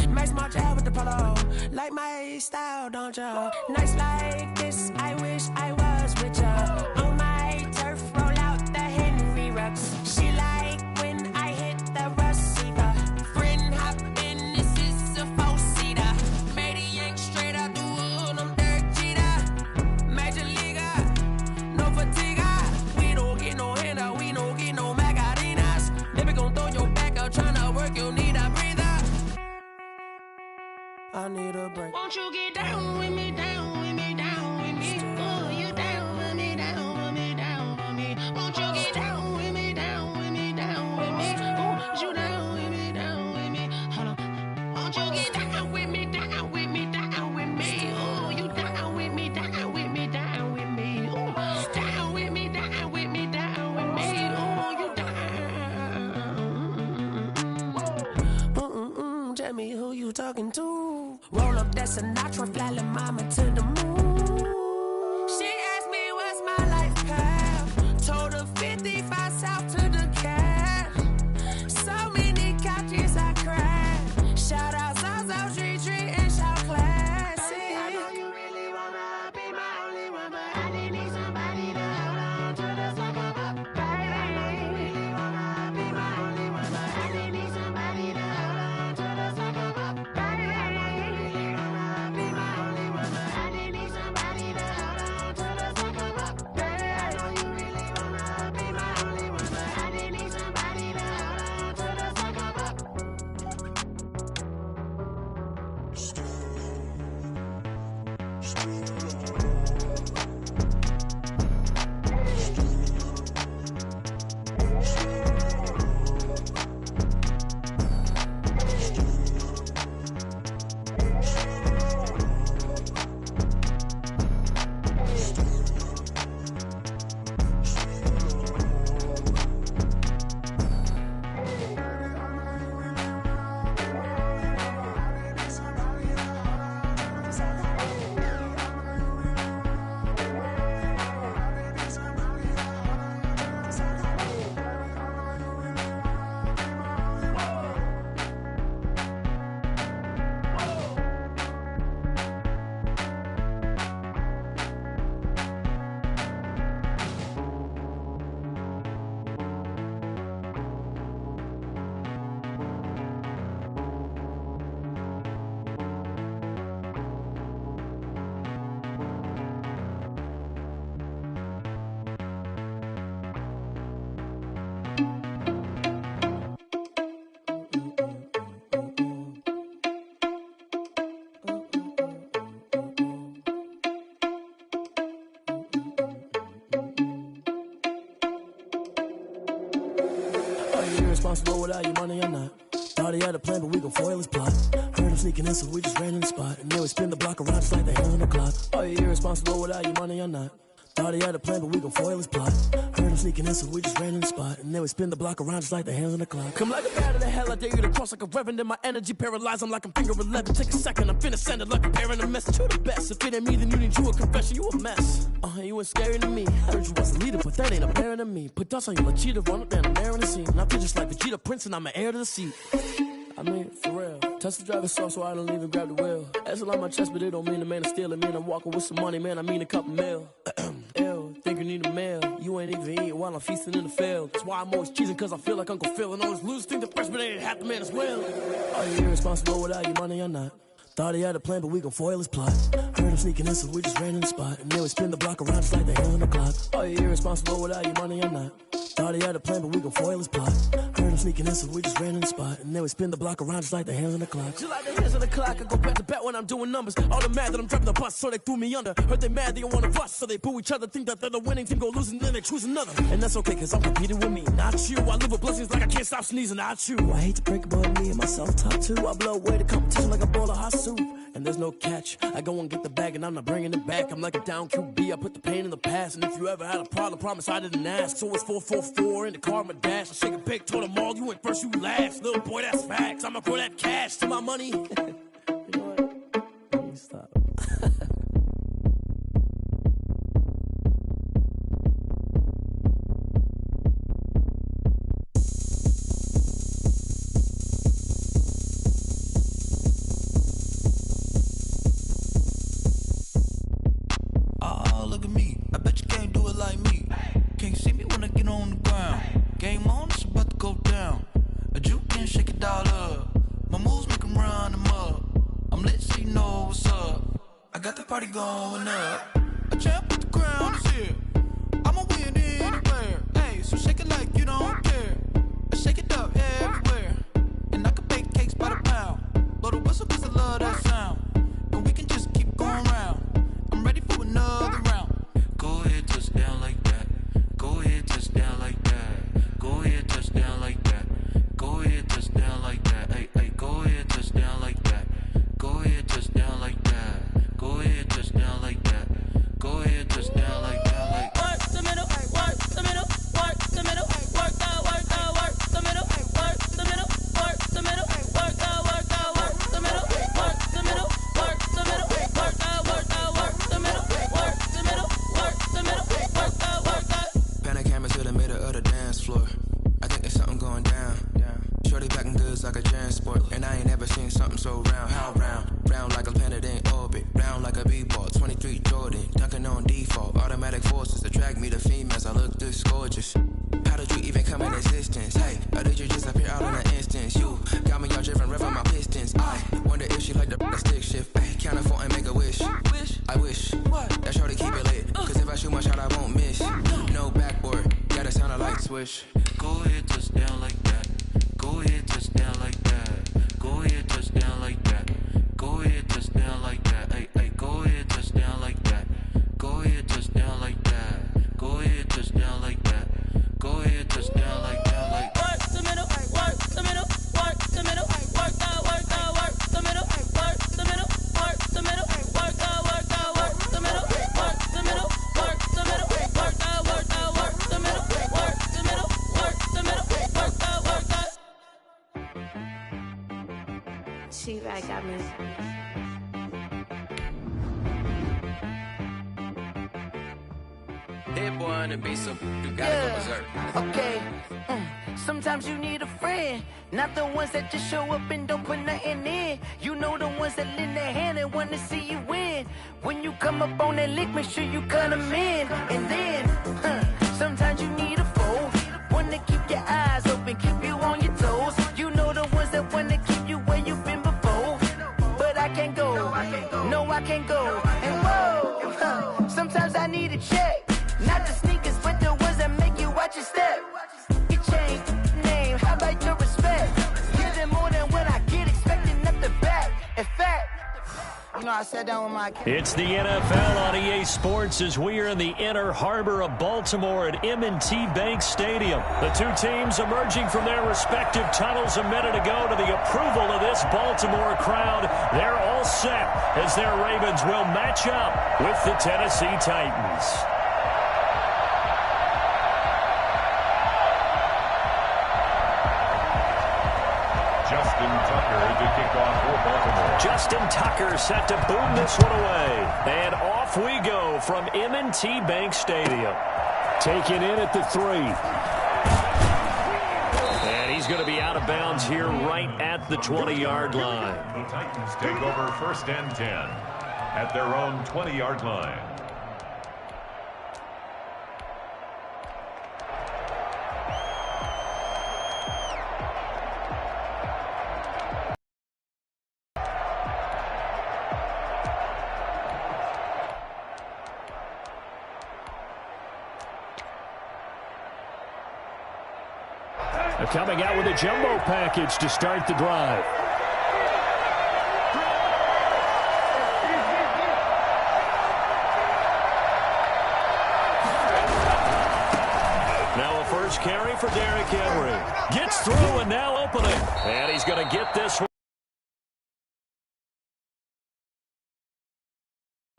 Max March out with the polo. Like my style, don't you? Nights like this, I wish I was with ya. On my turf, roll out the Henry Rux. She like when I hit the receiver. Friend hop in, this is a four-seater. Made a yank straight out the wood, I'm Derek Jeter. Major leaguer, no fatigue. We don't get no handout, we don't get no Macarinas. Never gon' throw your back out, tryna work, you need a breather. I need a break. Won't you get down with me, down with me, down with me? Oh, you down with me, down with me, down with me? Won't you get down with me, down with me, down with me? Oh, you down with me, down with me? Hold on. Won't you get down with me, down with me, down with me? Oh, you down with me, down with me, down with me? Oh, down with me, down with me, down with me? Oh, you down. Tell me who you talking to. Roll up that Sinatra, fly la mama to the moon. She asked me what's my life path. Told her 55 south to the cat. So many couches I cried. Shout out Zazo, Tree Tree, and shout classy. I know you really wanna be my only one, but I didn't need somebody to hold on to the sucker up, baby. I know you really wanna be my only one, but I didn't need somebody to hold on to the sucker up, baby. I know you really wanna be my only one, but I didn't need somebody to hold on to the sucker up, baby. I know you really wanna be my only one, but I didn't need somebody to hold on to the sucker up. Are you irresponsible without your money or not? Thought he had a plan, but we gon' foil his plot. Heard him sneaking in, so we just ran in the spot. And then we spin the block around just like the hands on the clock. Are you irresponsible without your money or not? Thought he had a plan, but we gon' foil his plot. Heard him sneaking in, so we just ran in the spot. And then we spin the block around just like the hands on the clock. Come like a bat of the hell, I dare you to cross like a reverend. In my energy paralyzed, I'm like I'm finger 11. Take a second, I'm finna send it like a parent a message. You the best, if it ain't me, then you need you a confession. You a mess. You ain't scary to me. I heard you was a leader, but that ain't apparent to me. Put dust on you like cheetah, run up down, I'm there in the scene. And I feel just like Vegeta Prince, and I'm an heir to the seat. I mean, for real. Touch the driver's soft, so I don't even grab the wheel. That's a lot on my chest, but it don't mean the man is stealing. Man, I'm walking with some money, man, I mean a couple mil. Ew, think you need a meal. You ain't even eating while I'm feasting in the field. That's why I'm always cheesing, cause I feel like Uncle Phil. And always lose, think the freshman ain't half the man as well. Are you irresponsible without your money or not? Thought he had a plan, but we gon' foil his plot. Heard him sneaking in, so we just ran in the spot. And then we spin the block around just like the hands on the clock. Are you irresponsible without your money or not? Thought he had a plan, but we gon' foil his plot. Heard him sneaking in, so we just ran in the spot. And then we spin the block around just like the hands on the clock. Just like the hands on the clock, I go back to back when I'm doing numbers. All the mad that I'm driving the bus, so they threw me under. Heard they mad, they don't wanna bust, so they boo each other. Think that they're the winning team, go losing, then they choose another. And that's okay, cause I'm competing with me, not you. I live with blessings like I can't stop sneezing, not you. I hate to break it, but me and myself top two. I blow away the competition like a bowl of hot soup. And there's no catch. I go and get the bag, and I'm not bringing it back. I'm like a down QB, I put the pain in the past. And if you ever had a problem, promise I didn't ask. So it's 444 in the car, my dash. I shake a big, told them all, you went first, you last. Little boy, that's facts. I'ma grow that cash to my money. You know what? Please stop. Look at me, I bet you can't do it like me. Can't see me when I get on the ground. Game on, it's about to go down. A juke can shake it all up. My moves make them run them up. I'm lit so you know what's up. I got the party going up. A champ with the crown is here. I'ma win anywhere. Hey, so shake it like you don't care. I shake it up everywhere. And I can bake cakes by the pound. Blow the whistle cause I love that sound. And we can just keep going round. I'm ready for another round. Go ahead, touch down like that. Go ahead, touch down like that. Go ahead, touch down like that. Go ahead, touch down like that. Hey, hey, go ahead, touch down like that. Go ahead, touch down like that. Go ahead, touch down like that. Go ahead, touch down like that. Like work the middle, work the middle, work the middle, work out, work the middle, work the middle, work the middle, work out, work the middle, work the middle, work the middle, work out, work the middle, work the middle, work the middle, work out, work out. Pan a camera to the middle of the dance floor. I think there's something going down. Shorty packing goods like a transport. And I ain't never seen something so round. How round? Round like a planet in orbit. Round like a b-ball. 23 Jordan. Dunking on default. Automatic forces attract me to females. I look this gorgeous. How did you even come in existence? Hey, or did you just appear out in an instance? You got me all driven, revving my pistons. I wonder if she like the stick shift. Hey, count a 4 and make a wish. I wish that shorty keep it lit. Cause if I shoot my shot, I won't miss. No backboard. Gotta sound a light swish. Go ahead, touch down like that. Go ahead, touch down like that. Go ahead, touch down like that. Go ahead, touch down like that. Hey, hey, go ahead, touch down like that. Go ahead, touch down like that. Go ahead, touch down like that. Go ahead, touch down like that. Like work the middle, work the middle, work the middle, work out, work the middle, work the middle, work the middle, work out, work the middle, work the middle, work the middle, work out, work the middle, work the middle, work the middle, work out, work out. She right got me. Hit boy on the beat, so you gotta go berserk. Okay. Sometimes you need a friend, not the ones that just show up and don't put nothing in. You know the ones that lend their hand and wanna see you win. When you come up on that lick, make sure you cut them in. And then, sometimes you need a foe, one to keep your eyes open, keep you on your toes. You know the ones that wanna keep you where you've been before. But I can't go, no I can't go. And whoa, sometimes I need a check. Not the sneakers, but the ones that make you watch your step. You change name, how about your respect? Give them more than what I get, expecting nothing back. In fact, you know I sat down with my kids. It's the NFL on EA Sports as we are in the inner harbor of Baltimore at M&T Bank Stadium. The two teams emerging from their respective tunnels a minute ago to the approval of this Baltimore crowd. They're all set as their Ravens will match up with the Tennessee Titans. Justin Tucker to kick off for Baltimore. Justin Tucker set to boom this one away. And off we go from M&T Bank Stadium. Taken in at the 3. And he's going to be out of bounds here right at the 20-yard line. The Titans take over 1st and 10 at their own 20-yard line. coming out with a jumbo package to start the drive. Now a first carry for Derrick Henry. Gets through and now opening. And he's going to get this one.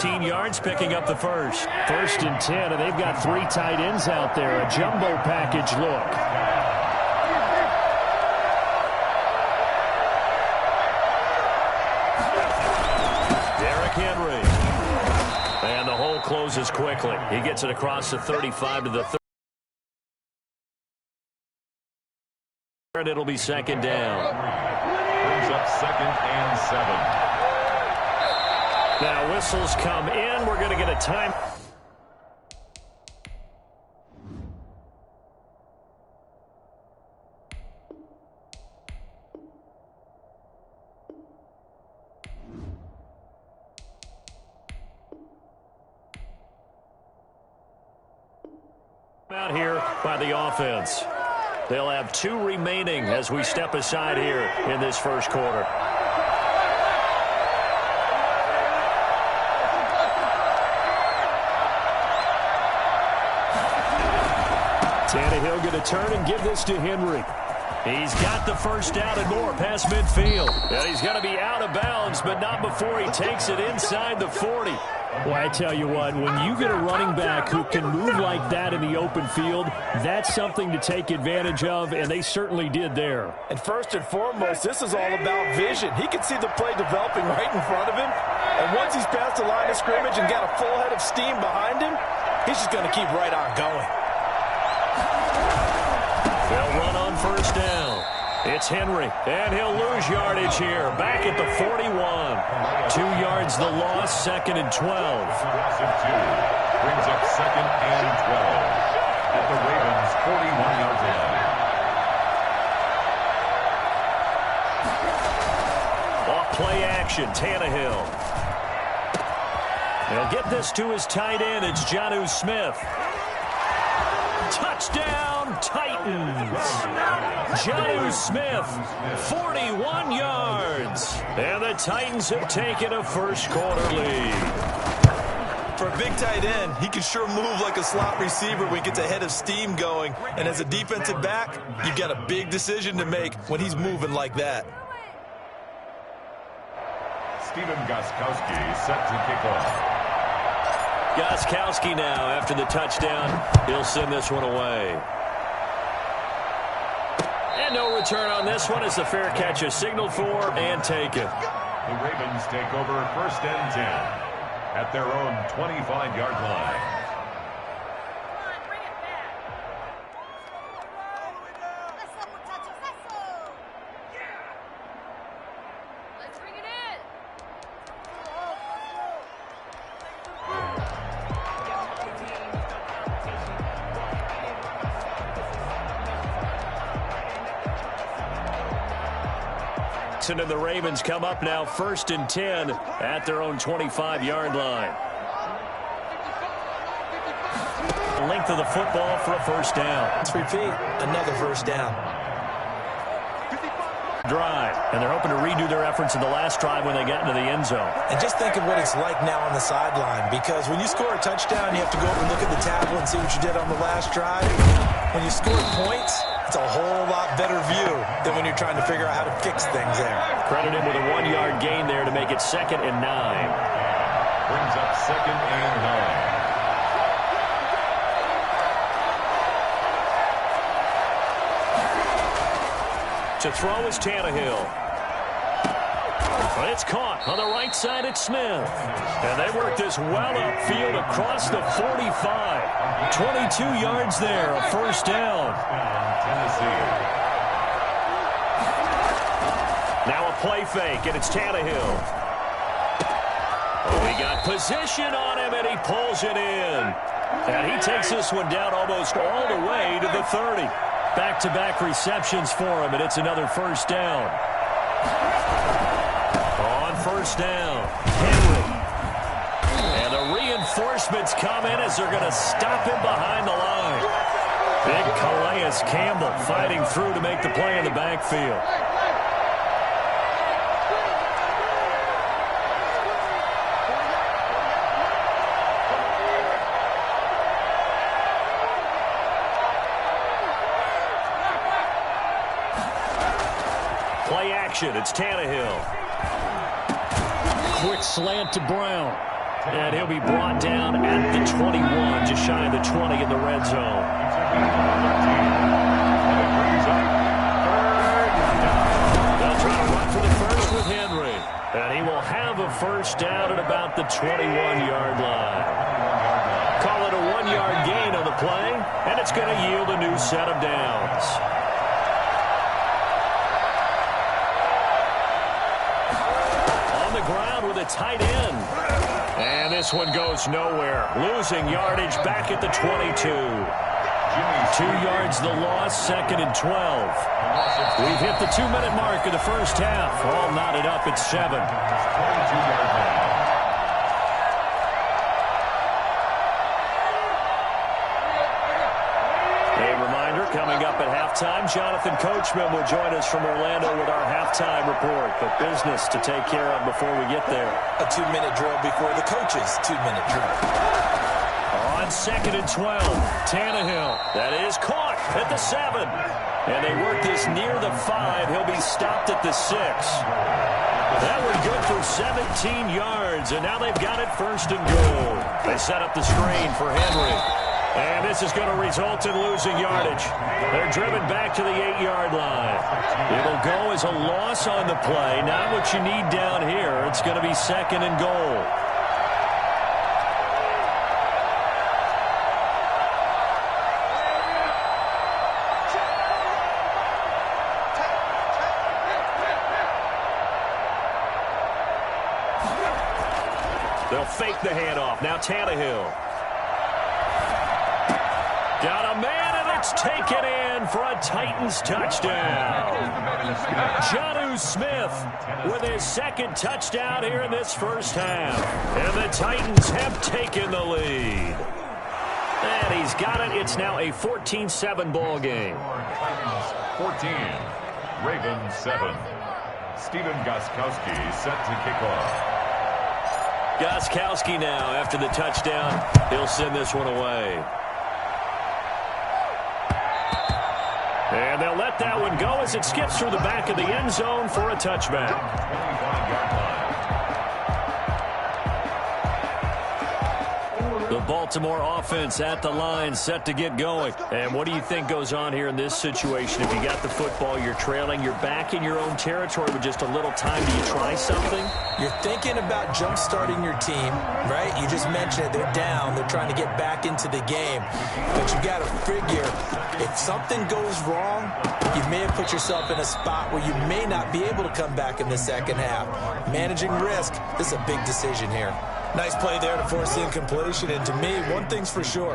15 yards, picking up the first. 1st and 10, and they've got 3 tight ends out there. A jumbo package look. Derrick Henry. And the hole closes quickly. He gets it across the 35 to the 30. And it'll be 2nd down. Brings up 2nd and 7. Now whistles come in. We're going to get a time. Out here by the offense. They'll have 2 remaining as we step aside here in this first quarter. Tannehill going to turn and give this to Henry. He's got the first down and more past midfield. And he's going to be out of bounds, but not before he takes it inside the 40. Well, I tell you what, when you get a running back who can move like that in the open field, that's something to take advantage of, and they certainly did there. And first and foremost, this is all about vision. He can see the play developing right in front of him, and once he's past the line of scrimmage and got a full head of steam behind him, he's just going to keep right on going. They'll run on first down. It's Henry, and he'll lose yardage here. Back at the 41. 2 yards the loss, 2nd and 12. Brings up 2nd and 12. At the Ravens' 41-yard line. Off play action, Tannehill. He'll get this to his tight end. It's Jonnu Smith. Touchdown, Titans. Jonnu Smith, 41 yards. And the Titans have taken a first quarter lead. For a big tight end, he can sure move like a slot receiver when he gets a head of steam going. And as a defensive back, you've got a big decision to make when he's moving like that. Stephen Gostkowski set to kick off. Gostkowski now after the touchdown. He'll send this one away. And no return on this one as the fair catch is signaled for and taken. The Ravens take over 1st and 10 at their own 25-yard line. And the Ravens come up now 1st and 10 at their own 25-yard line. The length of the football for a first down. Let's repeat, another first down. Drive, and they're hoping to redo their efforts in the last drive when they got into the end zone. And just think of what it's like now on the sideline, because when you score a touchdown, you have to go over and look at the tablet and see what you did on the last drive. When you score points, it's a whole lot better view than when you're trying to figure out how to fix things there. Credit him with a 1-yard gain there to make it 2nd and 9. Brings up 2nd and 9. To throw is Tannehill. But it's caught on the right side. It's Smith. And they work this well upfield across the 45. 22 yards there, a first down. Now a play fake, and it's Tannehill. Oh, he got position on him, and he pulls it in. And he takes this one down almost all the way to the 30. Back-to-back receptions for him, and it's another first down. On first down, Henry. And the reinforcements come in as they're going to stop him behind the line. Big Calais Campbell fighting through to make the play in the backfield. Play action. It's Tannehill. Quick slant to Brown. And he'll be brought down at the 21, just shy of the 20 in the red zone. They'll try to run for the first with Henry. And he will have a first down at about the 21-yard line. Call it a 1-yard gain on the play, and it's going to yield a new set of downs. On the ground with a tight end. And this one goes nowhere. Losing yardage back at the 22. 2 yards the loss, 2nd and 12. We've hit the 2-minute mark of the first half. All knotted up at 7. Coming up at halftime, Jonathan Coachman will join us from Orlando with our halftime report. But business to take care of before we get there. A 2-minute drill before the coach's 2-minute drill. On 2nd and 12, Tannehill. That is caught at the 7. And they work this near the 5. He'll be stopped at the 6. That was good for 17 yards. And now they've got it 1st and goal. They set up the screen for Henry. And this is going to result in losing yardage. They're driven back to the 8-yard line. It'll go as a loss on the play. Not what you need down here. It's going to be 2nd and goal. They'll fake the handoff. Now Tannehill. Got a man, and it's taken in for a Titans touchdown. Jonnu Smith with his 2nd touchdown here in this first half. And the Titans have taken the lead. And he's got it. It's now a 14-7 ball game. 14, Ravens 7. Stephen Gostkowski set to kick off. Gostkowski now, after the touchdown, he'll send this one away. And they'll let that one go as it skips through the back of the end zone for a touchback. The Baltimore offense at the line, set to get going. And what do you think goes on here in this situation? If you got the football, you're trailing, you're back in your own territory with just a little time. Do you try something? You're thinking about jump-starting your team, right? You just mentioned it. They're down. They're trying to get back into the game. But you got to figure, if something goes wrong, you may have put yourself in a spot where you may not be able to come back in the second half. Managing risk, this is a big decision here. Nice play there to force the incompletion. And to me, one thing's for sure.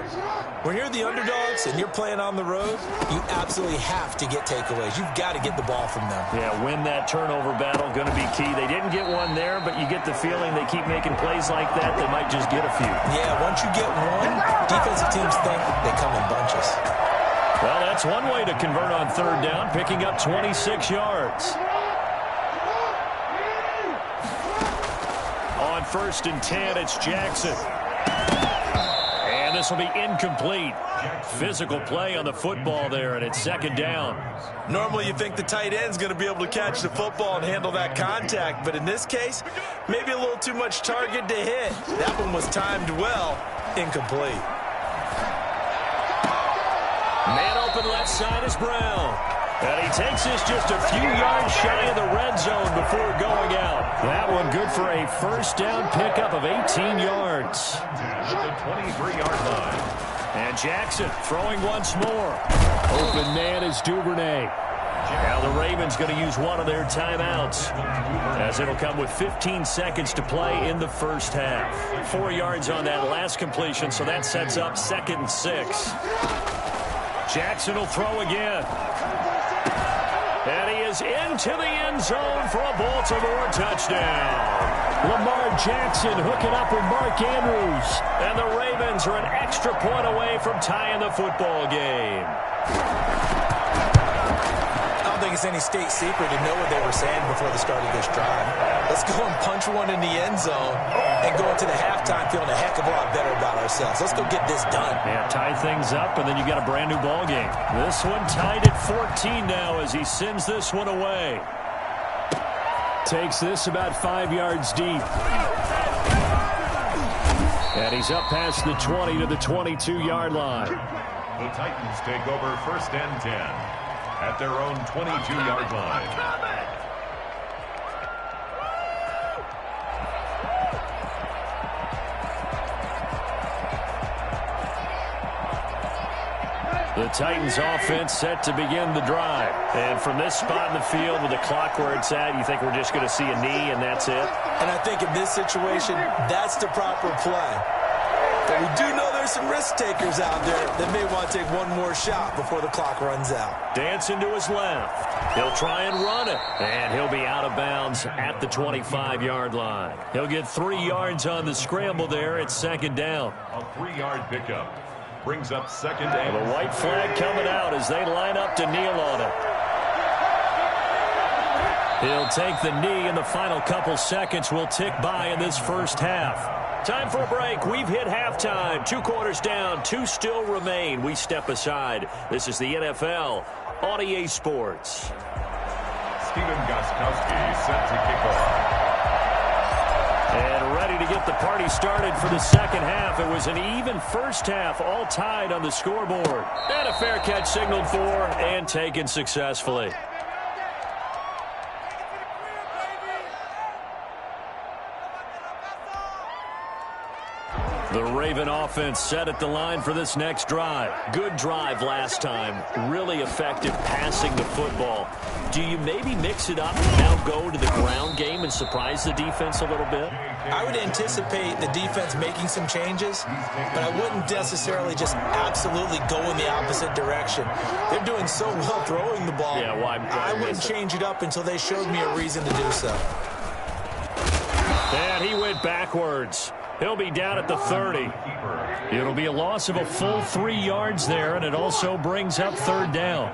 When you're the underdogs and you're playing on the road, you absolutely have to get takeaways. You've got to get the ball from them. Yeah, win that turnover battle, going to be key. They didn't get one there, but you get the feeling they keep making plays like that, they might just get a few. Yeah, once you get one, defensive teams think they come in bunches. Well, that's one way to convert on 3rd down, picking up 26 yards. On 1st and 10, it's Jackson. And this will be incomplete. Physical play on the football there, and it's 2nd down. Normally you think the tight end's going to be able to catch the football and handle that contact, but in this case, maybe a little too much target to hit. That one was timed well. Incomplete. Man open left side is Brown. And he takes this just a few yards shy of the red zone before going out. That one good for a 1st down pickup of 18 yards. At the 23-yard line. And Jackson throwing once more. Open man is Duvernay. Now the Ravens going to use one of their timeouts, as it'll come with 15 seconds to play in the first half. 4 yards on that last completion, so that sets up 2nd and 6. Jackson will throw again. And he is into the end zone for a Baltimore touchdown. Lamar Jackson hooking up with Mark Andrews. And the Ravens are an extra point away from tying the football game. I don't think it's any state secret to know what they were saying before the start of this drive. Let's go and punch one in the end zone and go into the halftime feeling a heck of a lot better about ourselves. Let's go get this done. Yeah, tie things up, and then you got a brand new ball game. This one tied at 14 now as he sends this one away. Takes this about 5 yards deep. And he's up past the 20 to the 22-yard line. The Titans take over 1st and 10 at their own 22-yard line. The Titans offense set to begin the drive. And from this spot in the field with the clock where it's at, you think we're just going to see a knee and that's it? And I think in this situation, that's the proper play. But we do know there's some risk takers out there that may want to take one more shot before the clock runs out. Dancing to his left. He'll try and run it. And he'll be out of bounds at the 25-yard line. He'll get 3 yards on the scramble there. It's 2nd down. A 3-yard pickup. Brings up 2nd and the white flag coming out as they line up to kneel on it. He'll take the knee, and the final couple seconds will tick by in this first half. Time for a break. We've hit halftime. 2 quarters down, 2 still remain. We step aside. This is the NFL on EA Sports. Steven Gostkowski set to kick off. And ready to get the party started for the second half. It was an even first half, all tied on the scoreboard. And a fair catch signaled for and taken successfully. The Raven offense set at the line for this next drive. Good drive last time. Really effective passing the football. Do you maybe mix it up and now go to the ground game and surprise the defense a little bit? I would anticipate the defense making some changes, but I wouldn't necessarily just absolutely go in the opposite direction. They're doing so well throwing the ball. Yeah, why I wouldn't change it up until they showed me a reason to do so. And he went backwards. He'll be down at the 30. It'll be a loss of a full 3 yards there, and it also brings up 3rd down.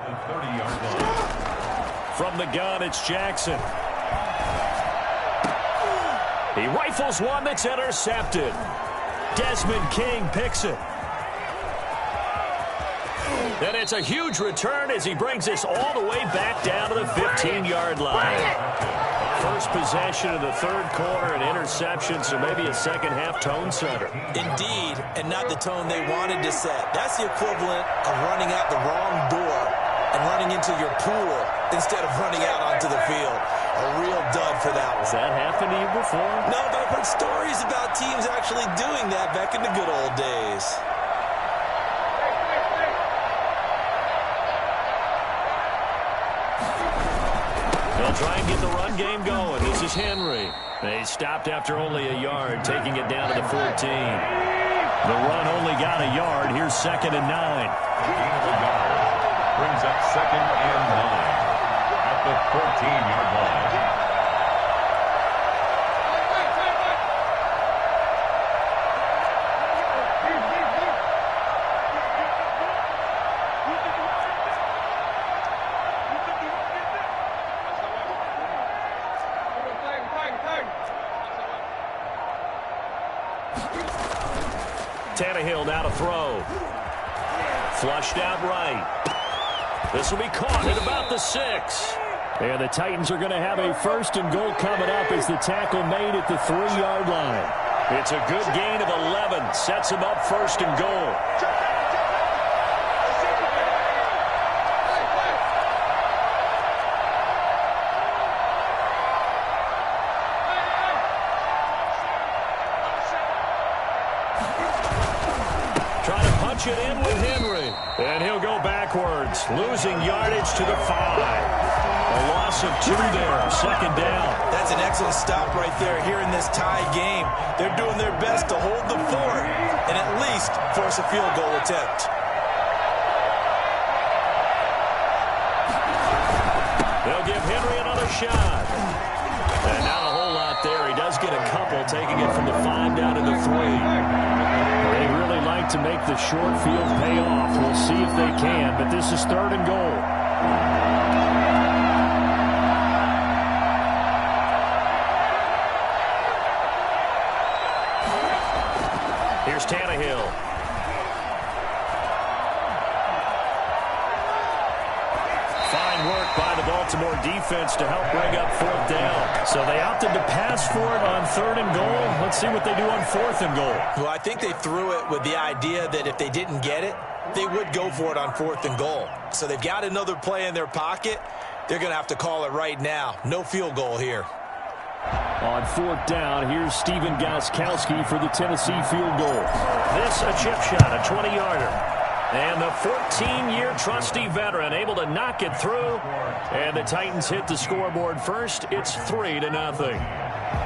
From the gun, it's Jackson. He rifles one that's intercepted. Desmond King picks it. And it's a huge return as he brings this all the way back down to the 15-yard line. First possession of the 3rd quarter, an interception, so maybe a second-half tone setter. Indeed, and not the tone they wanted to set. That's the equivalent of running out the wrong door and running into your pool instead of running out onto the field. A real dud for that one. Has that happened to you before? No, but I've heard stories about teams actually doing that back in the good old days. They'll try and get the run game going. This is Henry. They stopped after only a yard, taking it down to the 14. The run only got a yard. Here's 2nd and 9. Brings up 2nd and 9 at the 14-yard line. Tannehill now to throw. Flushed out right. This will be caught at about the 6. And the Titans are going to have a 1st and goal coming up as the tackle made at the 3-yard line. It's a good gain of 11. Sets him up 1st and goal. It in with Henry. And he'll go backwards, losing yardage to the 5. A loss of 2 there, 2nd down. That's an excellent stop right there here in this tie game. They're doing their best to hold the fort and at least force a field goal attempt. They'll give a shot. And not a whole lot there. He does get a couple, taking it from the 5 down to the 3. They really like to make the short field pay off. We'll see if they can, but this is 3rd and goal. Here's Tannehill. Fine work by the Baltimore defense to help bring up 4th down. So they opted to pass for it on 3rd and goal. Let's see what they do on 4th and goal. Well, I think they threw it with the idea that if they didn't get it, they would go for it on 4th and goal. So they've got another play in their pocket. They're going to have to call it right now. No field goal here. On 4th down, here's Steven Gostkowski for the Tennessee field goal. This a chip shot, a 20-yarder. And the 14-year trusty veteran able to knock it through. And the Titans hit the scoreboard first. It's 3-0.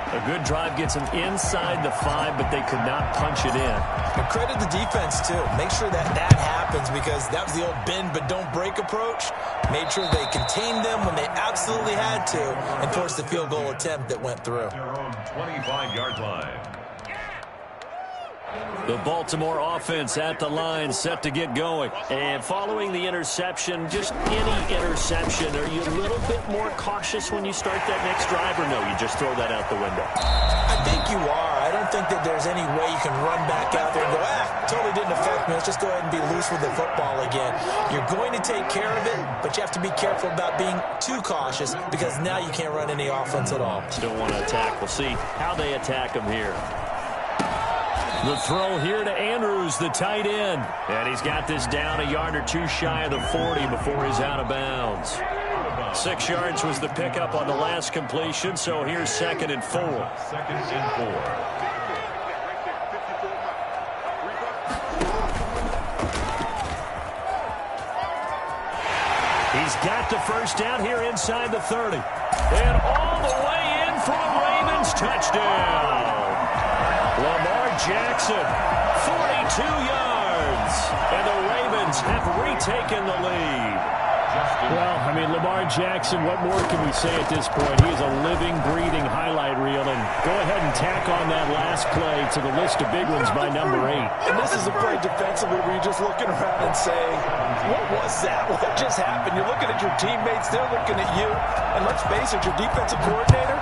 A good drive gets them inside the 5, but they could not punch it in. And credit the defense, too. Make sure that happens because that was the old bend but don't break approach. Made sure they contained them when they absolutely had to and forced the field goal attempt that went through. Their own 25-yard line. The Baltimore offense at the line, set to get going. And following the interception, just any interception, are you a little bit more cautious when you start that next drive, or no, you just throw that out the window? I think you are. I don't think that there's any way you can run back out there and go, totally didn't affect me. Let's just go ahead and be loose with the football again. You're going to take care of it, but you have to be careful about being too cautious because now you can't run any offense at all. Still want to attack. We'll see how they attack them here. The throw here to Andrews, the tight end. And he's got this down a yard or two shy of the 40 before he's out of bounds. 6 yards was the pickup on the last completion, so here's 2nd and 4. 2nd and 4. He's got the first down here inside the 30. And all the way in for a Ravens touchdown. Lamar Jackson, 42 yards. And the Ravens have retaken the lead. Well, I mean, Lamar Jackson, what more can we say at this point? He is a living, breathing highlight reel. And go ahead and tack on that last play to the list of big ones by number 8. And this is a play defensively where you're just looking around and saying, what was that? What just happened? You're looking at your teammates, they're looking at you. And let's face it, your defensive coordinator,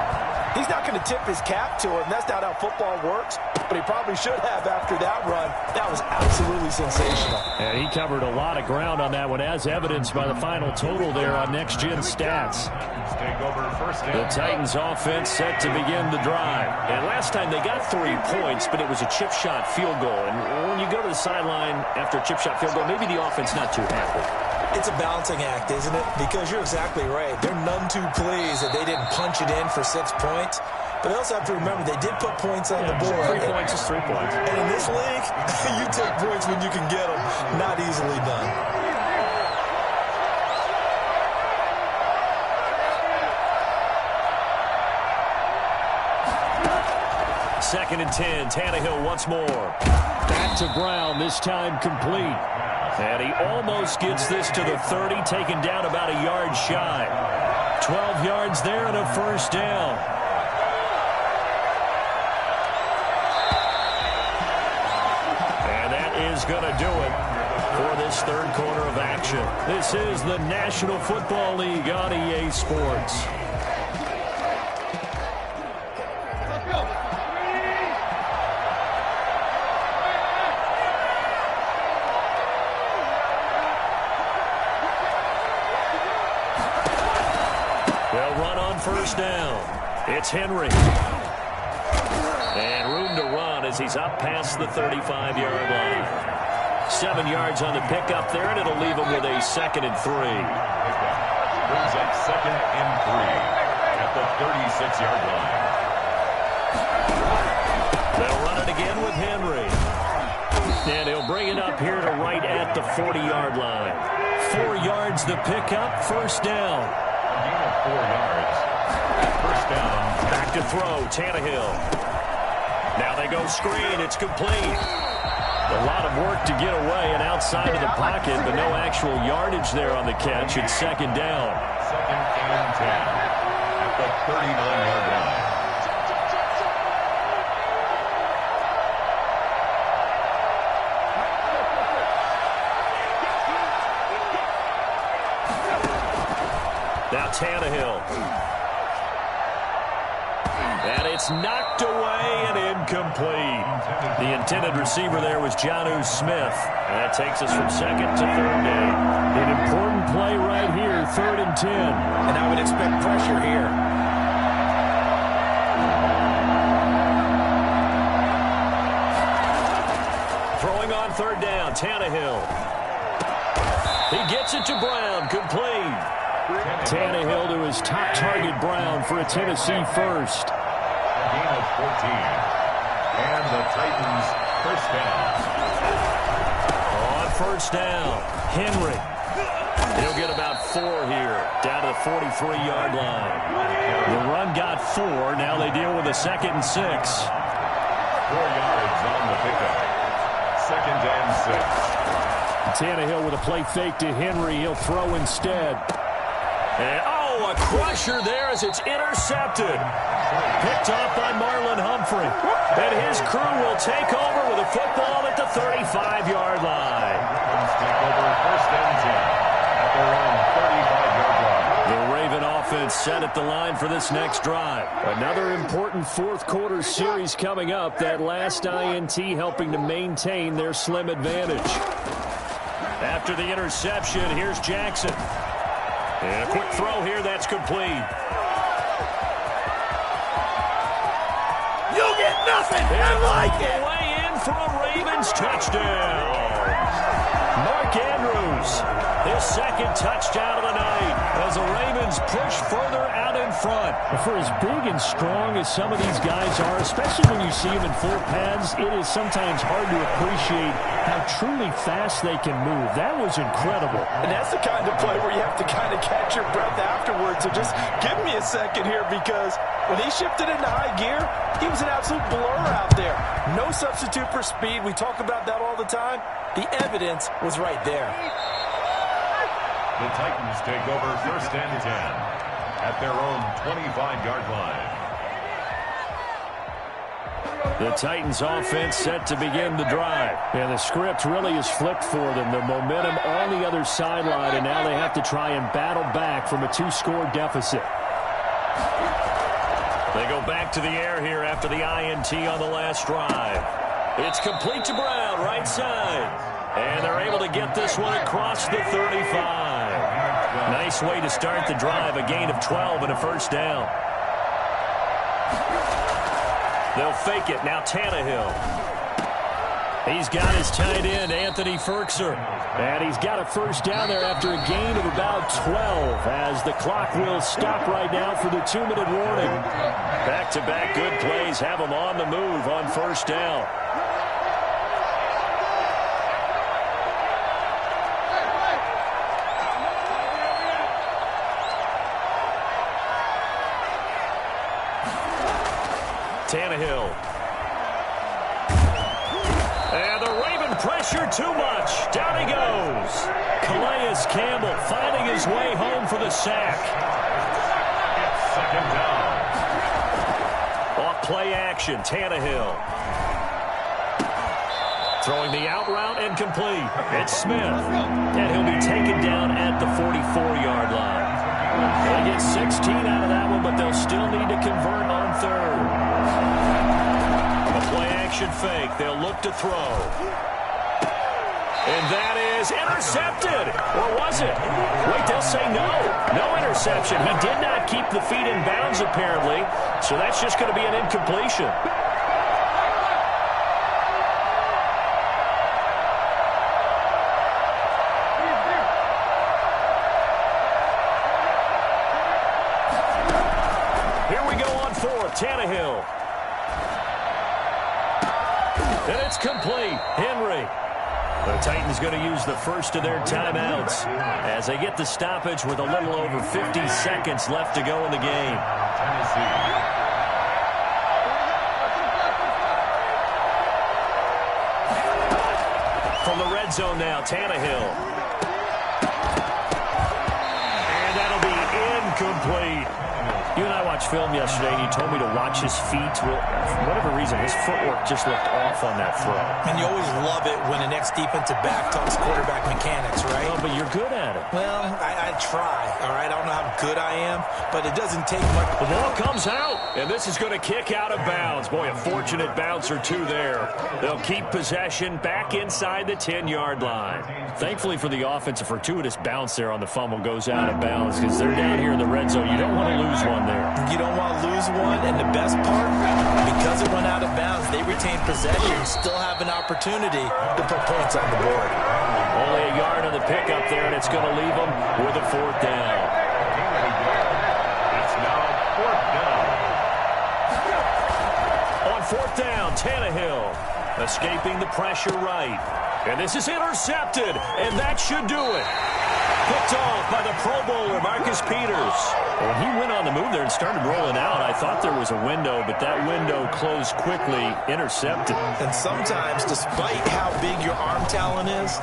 he's not going to tip his cap to him. That's not how football works. But he probably should have after that run. That was absolutely sensational. And he covered a lot of ground on that one, as evidenced by the final total there on Next Gen Stats. Take over first down. The Titans offense set to begin the drive. And last time they got 3 points, but it was a chip shot field goal. And when you go to the sideline after a chip shot field goal, maybe the offense not too happy. It's a balancing act, isn't it? Because you're exactly right. They're none too pleased that they didn't punch it in for 6 points. But they also have to remember they did put points on the board. 3 points is 3 points. And in this league, you take points when you can get them. Not easily done. Second and 10. Tannehill once more. Back to Brown, this time complete. And he almost gets this to the 30, taken down about a yard shy. 12 yards there and a first down. And that is going to do it for this third quarter of action. This is the National Football League on EA Sports. First down. It's Henry. And room to run as he's up past the 35-yard line. 7 yards on the pickup there, and it'll leave him with a 2nd and 3. Brings up 2nd and 3 at the 36-yard line. They'll run it again with Henry. And he'll bring it up here to right at the 40-yard line. 4 yards the pickup, first down. A gain of 4 yards. First down. Back to throw, Tannehill. Now they go screen, it's complete. A lot of work to get away and outside of the pocket, but no actual yardage there on the catch. It's 2nd down. 2nd and 10. 39-yard line. Now Tannehill. And it's knocked away and incomplete. The intended receiver there was Jonnu Smith. And that takes us from second to third down. An important play right here, 3rd and 10. And I would expect pressure here. Throwing on 3rd down, Tannehill. He gets it to Brown, complete. Tannehill to his top target, Brown, for a Tennessee first. Gain of 14. And the Titans first down. On 1st down, Henry. He'll get about 4 here, down to the 43-yard line. The run got 4. Now they deal with a 2nd and 6. 4 yards on the pickup. 2nd and 6. Tannehill with a play fake to Henry. He'll throw instead. And, a crusher there as it's intercepted. Picked off by Marlon Humphrey. And his crew will take over with a football at the 35-yard line. Take over 1st and 10 at their own 35-yard line. The Raven offense set at the line for this next drive. Another important 4th quarter series coming up. That last INT helping to maintain their slim advantage. After the interception, here's Jackson. And a quick throw here, that's complete. You get nothing. I like it. Way in for a Ravens touchdown. Mark Andrews, his 2nd touchdown of the night as the Ravens push further out in front. For as big and strong as some of these guys are, especially when you see them in full pads, it is sometimes hard to appreciate how truly fast they can move. That was incredible. And that's the kind of play where you have to kind of catch your breath afterwards. So just give me a second here, because when he shifted into high gear, he was an absolute blur out there. No substitute for speed. We talk about that all the time. The evidence was right there. The Titans take over 1st and 10 at their own 25-yard line. The Titans offense set to begin the drive. And the script really is flipped for them. The momentum on the other sideline, and now they have to try and battle back from a 2-score deficit. They go back to the air here after the INT on the last drive. It's complete to Brown, right side. And they're able to get this one across the 35. Nice way to start the drive, a gain of 12 and a 1st down. They'll fake it. Now Tannehill. He's got his tight end, Anthony Ferkser. And he's got a 1st down there after a gain of about 12 as the clock will stop right now for the 2-minute warning. Back-to-back good plays have them on the move on 1st down. Tannehill. And the Raven pressure too much. Down he goes. Calais Campbell finding his way home for the sack. It's 2nd down. Off play action, Tannehill. Throwing the out route and complete. It's Smith. And he'll be taken down at the 44-yard line. They get 16 out of that one, but they'll still need to convert on 3rd. A play-action fake. They'll look to throw. And that is intercepted. Or was it? Wait, they'll say no. No interception. He did not keep the feet in bounds, apparently. So that's just going to be an incompletion. Tannehill. And it's complete. Henry. The Titans going to use the first of their timeouts as they get the stoppage with a little over 50 seconds left to go in the game. From the red zone now, Tannehill. And that'll be incomplete. You and I watched film yesterday, and you told me to watch his feet. Well, for whatever reason, his footwork just looked off on that throw. And you always love it when an ex-defensive back talks quarterback mechanics, right? Oh, but you're good at it. Well, I try, all right? I don't know how good I am, but it doesn't take much. The ball comes out, and this is going to kick out of bounds. Boy, a fortunate bounce or two there. They'll keep possession back inside the 10-yard line. Thankfully for the offense, a fortuitous bounce there on the fumble goes out of bounds because they're down here in the red zone. You don't want to lose one there. You don't want to lose one, and the best part, because it went out of bounds, they retain possession, still have an opportunity to put points on the board. Only a yard on the pickup there, and it's going to leave them with a 4th down. It's now 4th down. On 4th down, Tannehill escaping the pressure right. And this is intercepted, and that should do it. Picked off by the Pro Bowler, Marcus Peters. When he went on the move there and started rolling out, I thought there was a window, but that window closed quickly, intercepted. And sometimes, despite how big your arm talent is,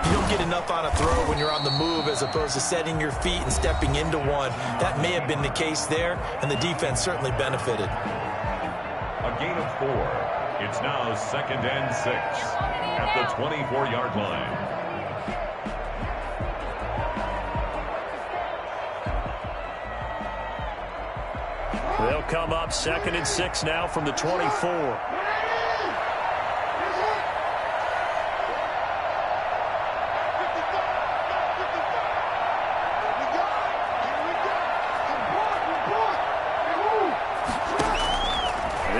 you don't get enough on a throw when you're on the move as opposed to setting your feet and stepping into one. That may have been the case there, and the defense certainly benefited. A gain of 4. It's now 2nd and 6 at the 24-yard line. They'll come up 2nd and 6 now from the 24.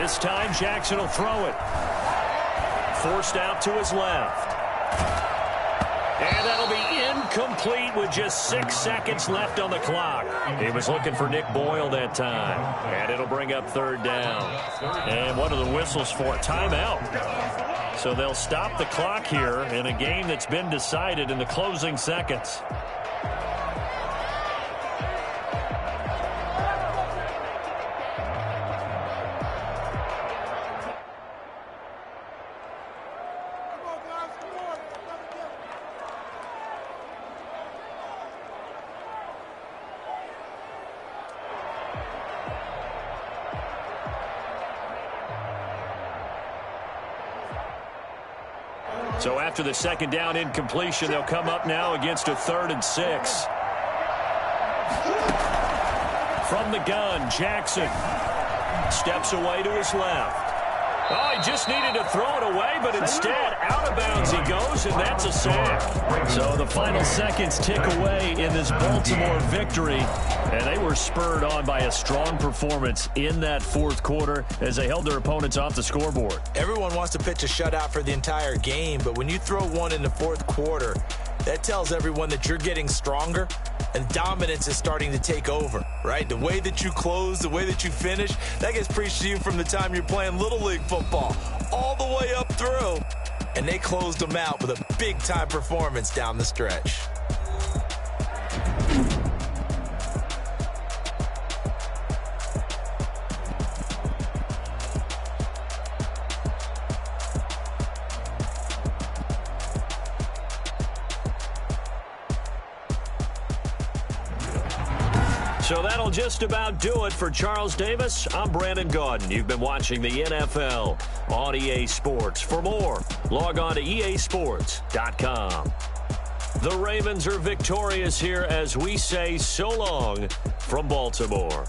This time Jackson will throw it. Forced out to his left. And that'll be incomplete with just 6 seconds left on the clock. He was looking for Nick Boyle that time. And it'll bring up 3rd down. And what are the whistles for? Timeout. So they'll stop the clock here in a game that's been decided in the closing seconds. So after the 2nd down incompletion, they'll come up now against a 3rd and 6. From the gun, Jackson steps away to his left. Oh, he just needed to throw it away, but instead, out of bounds he goes, and that's a sack. So the final seconds tick away in this Baltimore victory, and they were spurred on by a strong performance in that 4th quarter as they held their opponents off the scoreboard. Everyone wants to pitch a shutout for the entire game, but when you throw one in the 4th quarter, that tells everyone that you're getting stronger and dominance is starting to take over, right? The way that you close, the way that you finish, that gets preached to you from the time you're playing Little League football all the way up through. And they closed them out with a big-time performance down the stretch. So that'll just about do it for Charles Davis. I'm Brandon Gaudin. You've been watching the NFL on EA Sports. For more, log on to easports.com. The Ravens are victorious here as we say so long from Baltimore.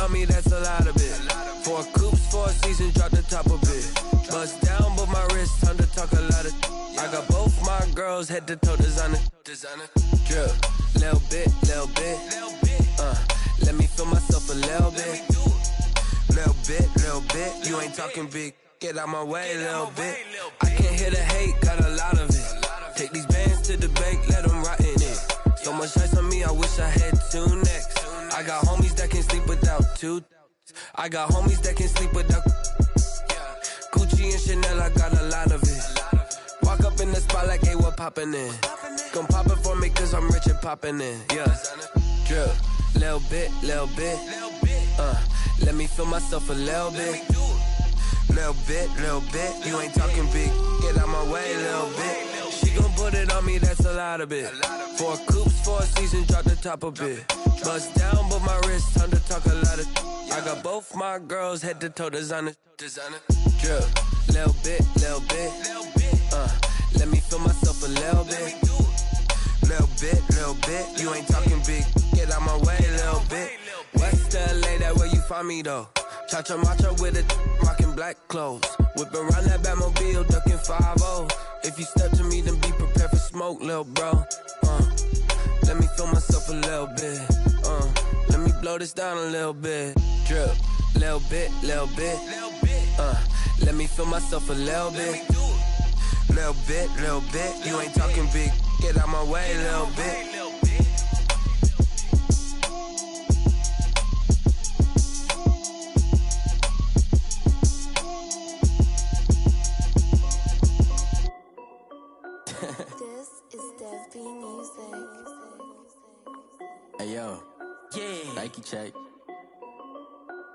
on me, that's a lot of it. 4 coops, 4 seasons, drop the top a bit. Bust down, but my wrist, time to talk a lot of. I got both my girls head to toe designer. Drip, little bit. Let me feel myself a little bit. Little bit. You ain't talking big. Get out my way, little bit. I can't hear the hate, got a lot of it. Take these bands to the bank, let them rot in it. So much ice on me, I wish I had 2 necks. I got homies that can sleep without 2. I got homies that can sleep without. Gucci and Chanel, I got a lot of it. Walk up in the spot like, hey, what poppin' in? Come pop it for me, cause I'm rich and poppin' in. Yeah. Drip, little bit. Let me feel myself a little bit. Little bit. You ain't talking big. Get out my way, little bit. She gon' put it on me, that's a lot of it. 4 coops, 4 seasons, drop the top a bit. Bust down, but my wrist, time to talk a lot of. I got both my girls head to toe designer. Drip, little bit. Let me feel myself a little bit. Little bit. You ain't talking big. Get out my way, little bit. West LA, that where you find me though. Cha-cha matcha with a rockin' black clothes. Whip around that Batmobile, ducking 5-0. If you step to me, then be prepared for smoke, lil' bro. Let me feel myself a little bit. Let me blow this down a little bit. Drip, little bit. Let me feel myself a little bit. Little bit. You ain't talking big. Get out my way, little bit. This is Dev B Music. Hey yo, Nike check.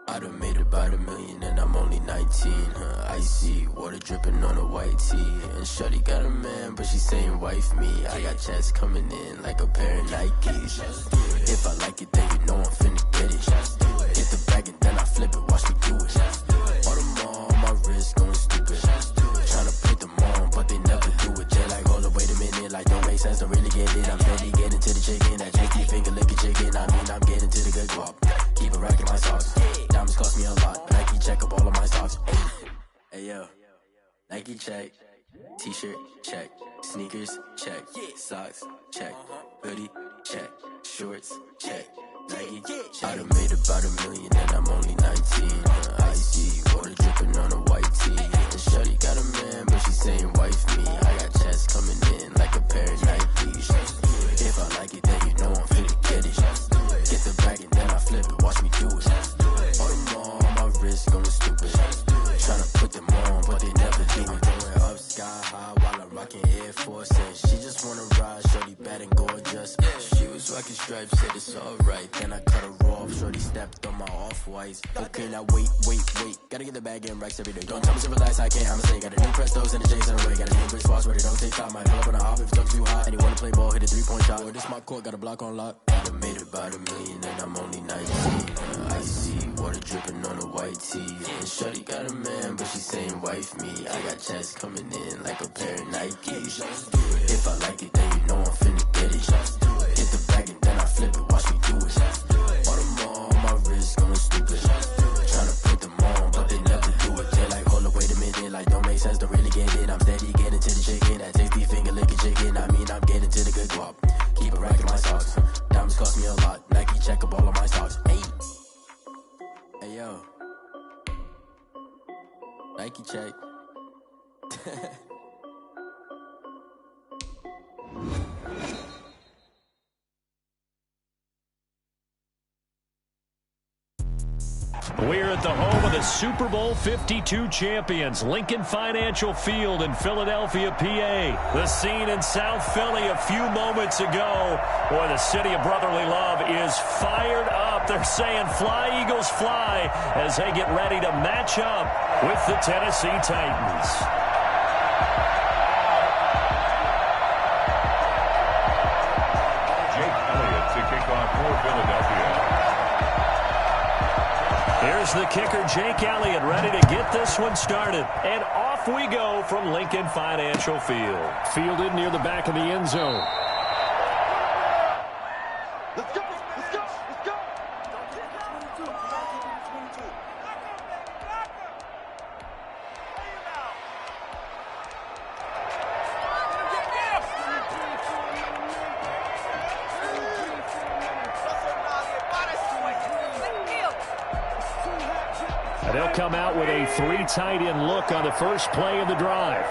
I done made about $1 million and I'm only 19. Icy water dripping on a white tee. And shorty got a man, but she saying wife me. I got checks coming in like a pair of Nikes. If I like it, then you know I'm finna get it. Get the bag and then I flip it, watch me do it. All them on my wrist going stupid. Tryna put them on, but they never do it. They like, hold up, wait a minute, like don't make sense, don't really get it. I'm steady getting to the chicken, that janky finger licking chicken. I mean, I'm getting to the good guap. Keep a rack in my socks. Diamonds cost me a lot. Nike check up all of my stocks. Hey yo, Nike check. T-shirt check. Sneakers check. Socks check. Hoodie check. Shorts check. Nike check. I done made about $1 million and I'm only 19. Icy water dripping on a white tee. And shorty got a man, but she saying wife me. I got checks coming in like a pair of Nikes. If I like it, then you know I'm finna get it. Get the bag and then I flip it, watch me do it. All them on my wrist going stupid. Tryna put them on, but they never do it. Going up sky high while I'm rocking Air Force. And she just wanna ride, shorty bad and gorgeous. She was rocking stripes, said it's alright. Then I cut her off, shorty stepped on my off-whites. Okay, now wait. Gotta get the bag in racks every day. Don't tell me to relax, I can't, I'ma say. Got a new Prestos and a J's in the way. Got a new Chris Foss, but it don't take time. Might pull up on a hop if it's too hot. And you wanna play ball, hit a 3-point shot. Or this my court, got a block on lock. I done made about $1 million and I'm only 19. Icy water dripping on a white tee. And shorty got a man, but she saying wife me. I got checks coming in like a pair of Nikes. If I like it, then you know I'm finna get it. Hit the bag and then I flip it, watch me do it. All them on my wrist going stupid. Tryna put them on, but they never do it. They like, hold up, wait a minute, like don't make sense, don't really get it. I'm steady getting to the chicken, that tasty finger licking chicken. I mean, I'm getting to the good guap. Keep a rack in my socks. Diamonds cost me a lot. Nike check up all of my stocks. Hey yo, Nike check. We're at the home of the Super Bowl 52 champions, Lincoln Financial Field in Philadelphia, PA. The scene in South Philly a few moments ago. Boy, the city of brotherly love is fired up. They're saying fly, Eagles, fly, as they get ready to match up with the Tennessee Titans. Jake Elliott to kick off for Philadelphia. Here's the kicker, Jake Elliott, ready to get this one started. And off we go from Lincoln Financial Field. Fielded near the back of the end zone. Let's go! And they'll come out with a 3 tight end look on the first play of the drive.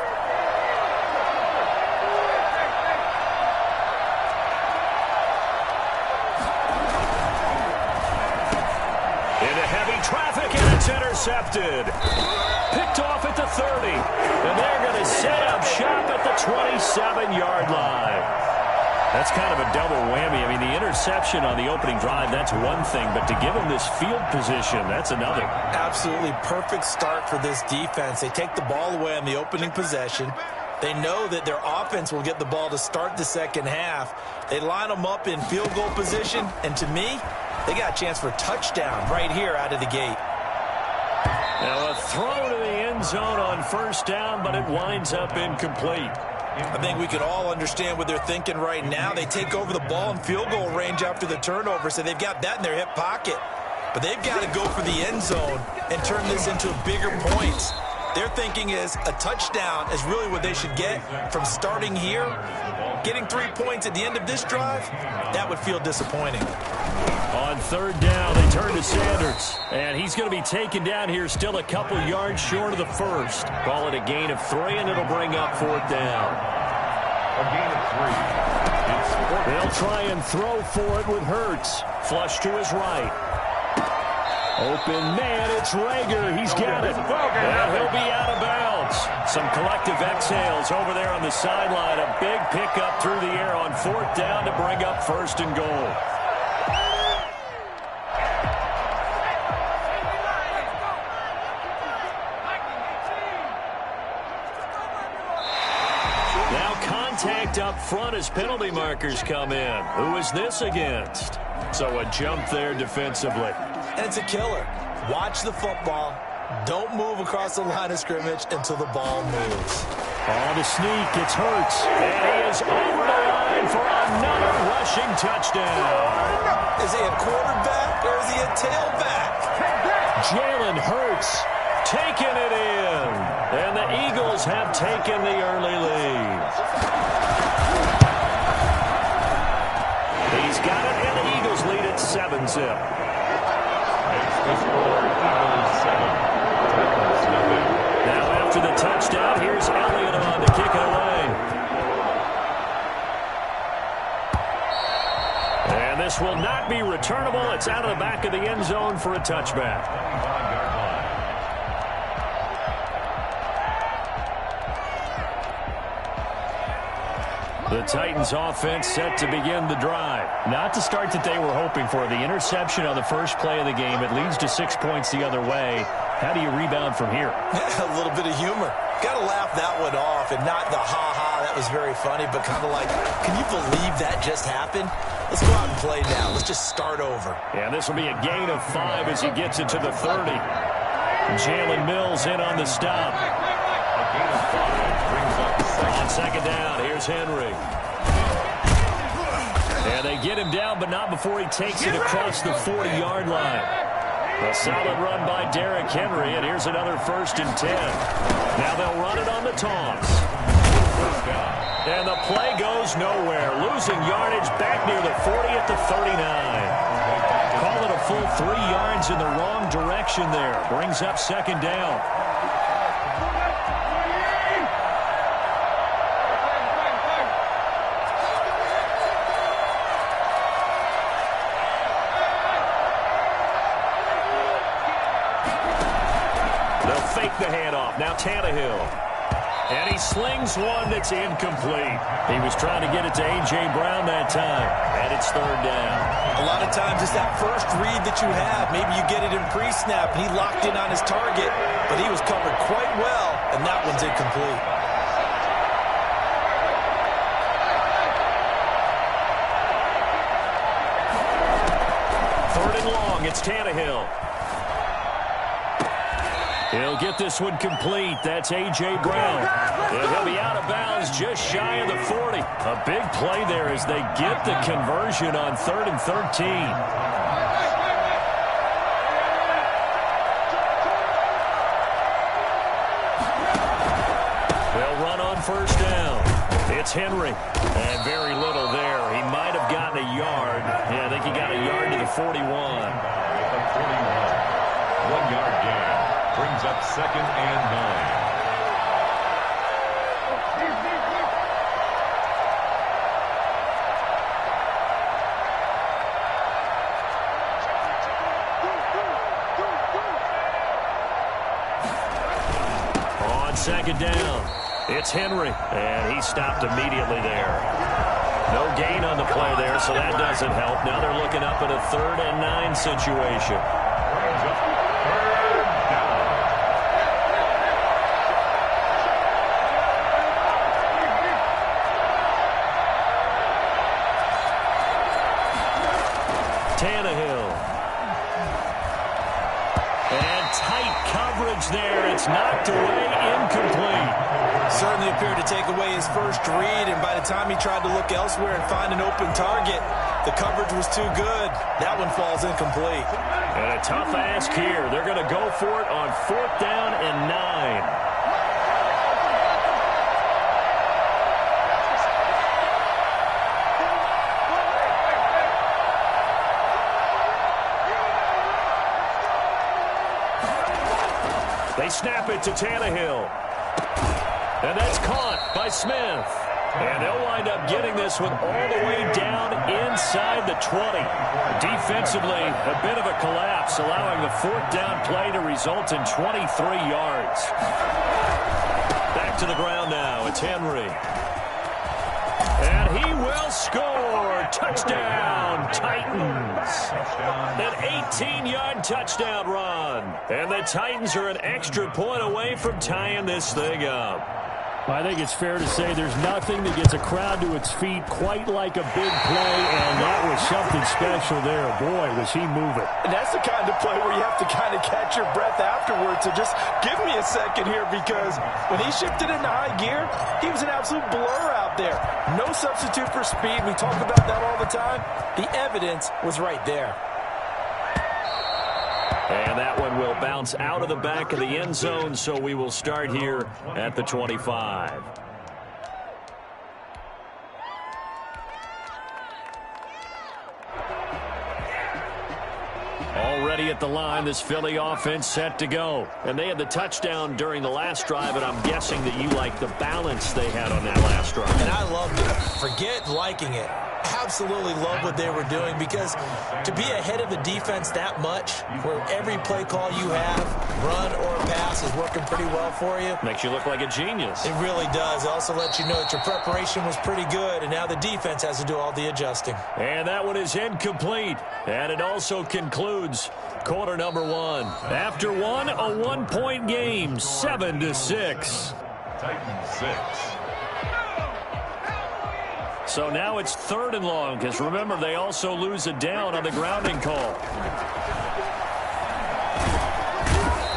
Into heavy traffic, and it's intercepted. Picked off at the 30. And they're going to set up shop at the 27-yard line. That's kind of a double whammy. I mean, the interception on the opening drive, that's one thing. But to give them this field position, that's another. Absolutely perfect start for this defense. They take the ball away on the opening possession. They know that their offense will get the ball to start the second half. They line them up in field goal position. And to me, they got a chance for a touchdown right here out of the gate. Now a throw to the end zone on first down, but it winds up incomplete. I think we can all understand what they're thinking right now. They take over the ball in field goal range after the turnover, so they've got that in their hip pocket. But they've got to go for the end zone and turn this into bigger points. Their thinking is a touchdown is really what they should get from starting here. Getting 3 points at the end of this drive, that would feel disappointing. On third down, they turn to Sanders. And he's going to be taken down here still a couple yards short of the first. Call it a gain of 3, and it'll bring up fourth down. A gain of 3. They'll try and throw for it with Hurts. Flush to his right. Open man, it's Rager. He's got it. And he'll be out of bounds. Some collective exhales over there on the sideline. A big pickup through the air on fourth down to bring up first and goal. Now contact up front as penalty markers come in. Who is this against? So a jump there defensively. And it's a killer. Watch the football. Don't move across the line of scrimmage until the ball moves. On the sneak, it's Hurts. And he is over the line for another rushing touchdown. Is he a quarterback or is he a tailback? Jalen Hurts taking it in. And the Eagles have taken the early lead. He's got it, and the Eagles lead at 7-zip. Now after the touchdown, here's Elliott on to kick it away. And this will not be returnable. It's out of the back of the end zone for a touchback. The Titans offense set to begin the drive. Not the start that they were hoping for. The interception on the first play of the game. It leads to 6 points the other way. How do you rebound from here? A little bit of humor. Got to laugh that one off, and not the ha-ha, that was very funny, but kind of like, can you believe that just happened? Let's go out and play now. Let's just start over. Yeah, this will be a gain of 5 as he gets it to the 30. Jalen Mills in on the stop. A gain of 5 brings up on second down, here's Henry. And they get him down, but not before he takes it across the 40-yard line. A solid run by Derrick Henry, and here's another 1st and 10. Now they'll run it on the toss. And the play goes nowhere. Losing yardage back near the 40 at the 39. Call it a full 3 yards in the wrong direction there. Brings up second down. The handoff. Now Tannehill. And he slings one that's incomplete. He was trying to get it to A.J. Brown that time. And it's third down. A lot of times it's that first read that you have. Maybe you get it in pre-snap, and he locked in on his target, but he was covered quite well, and that one's incomplete. Third and long. It's Tannehill. He'll get this one complete. That's A.J. Brown. And he'll be out of bounds just shy of the 40. A big play there as they get the conversion on 3rd and 13. They'll run on first down. It's Henry. And very little there. He might have gotten a yard. Yeah, I think he got a yard to the 41. 1 yard gain. second down. It's Henry, and he stopped immediately there. No gain on the play there, so that doesn't help. Now they're looking up at a 3rd and 9 situation. Tannehill. And tight coverage there. It's knocked away, incomplete. Certainly appeared to take away his first read, and by the time he tried to look elsewhere and find an open target, the coverage was too good. That one falls incomplete. And a tough ask here. They're going to go for it on 4th down and 9. They snap it to Tannehill. And that's caught by Smith. And they'll wind up getting this one all the way down inside the 20. Defensively, a bit of a collapse, allowing the 4th down play to result in 23 yards. Back to the ground now. It's Henry. And he will score. Touchdown, Titans. An 18-yard touchdown run. And the Titans are an extra point away from tying this thing up. I think it's fair to say there's nothing that gets a crowd to its feet quite like a big play, and that was something special there. Boy, was he moving. And that's the kind of play where you have to kind of catch your breath afterwards. So just give me a second here, because when he shifted into high gear, he was an absolute blur out there. No substitute for speed. We talk about that all the time. The evidence was right there. And that one will bounce out of the back of the end zone, so we will start here at the 25. Already at the line, this Philly offense set to go. And they had the touchdown during the last drive, and I'm guessing that you like the balance they had on that last drive. And I loved it. Forget liking it. Absolutely love what they were doing, because to be ahead of the defense that much, where every play call you have, run or pass, is working pretty well for you. Makes you look like a genius. It really does. It also lets you know that your preparation was pretty good, and now the defense has to do all the adjusting. And that one is incomplete. And it also concludes quarter number 1. After one, a 1-point game, 7-6. Titans 6. So now it's 3rd and long, because remember, they also lose a down on the grounding call.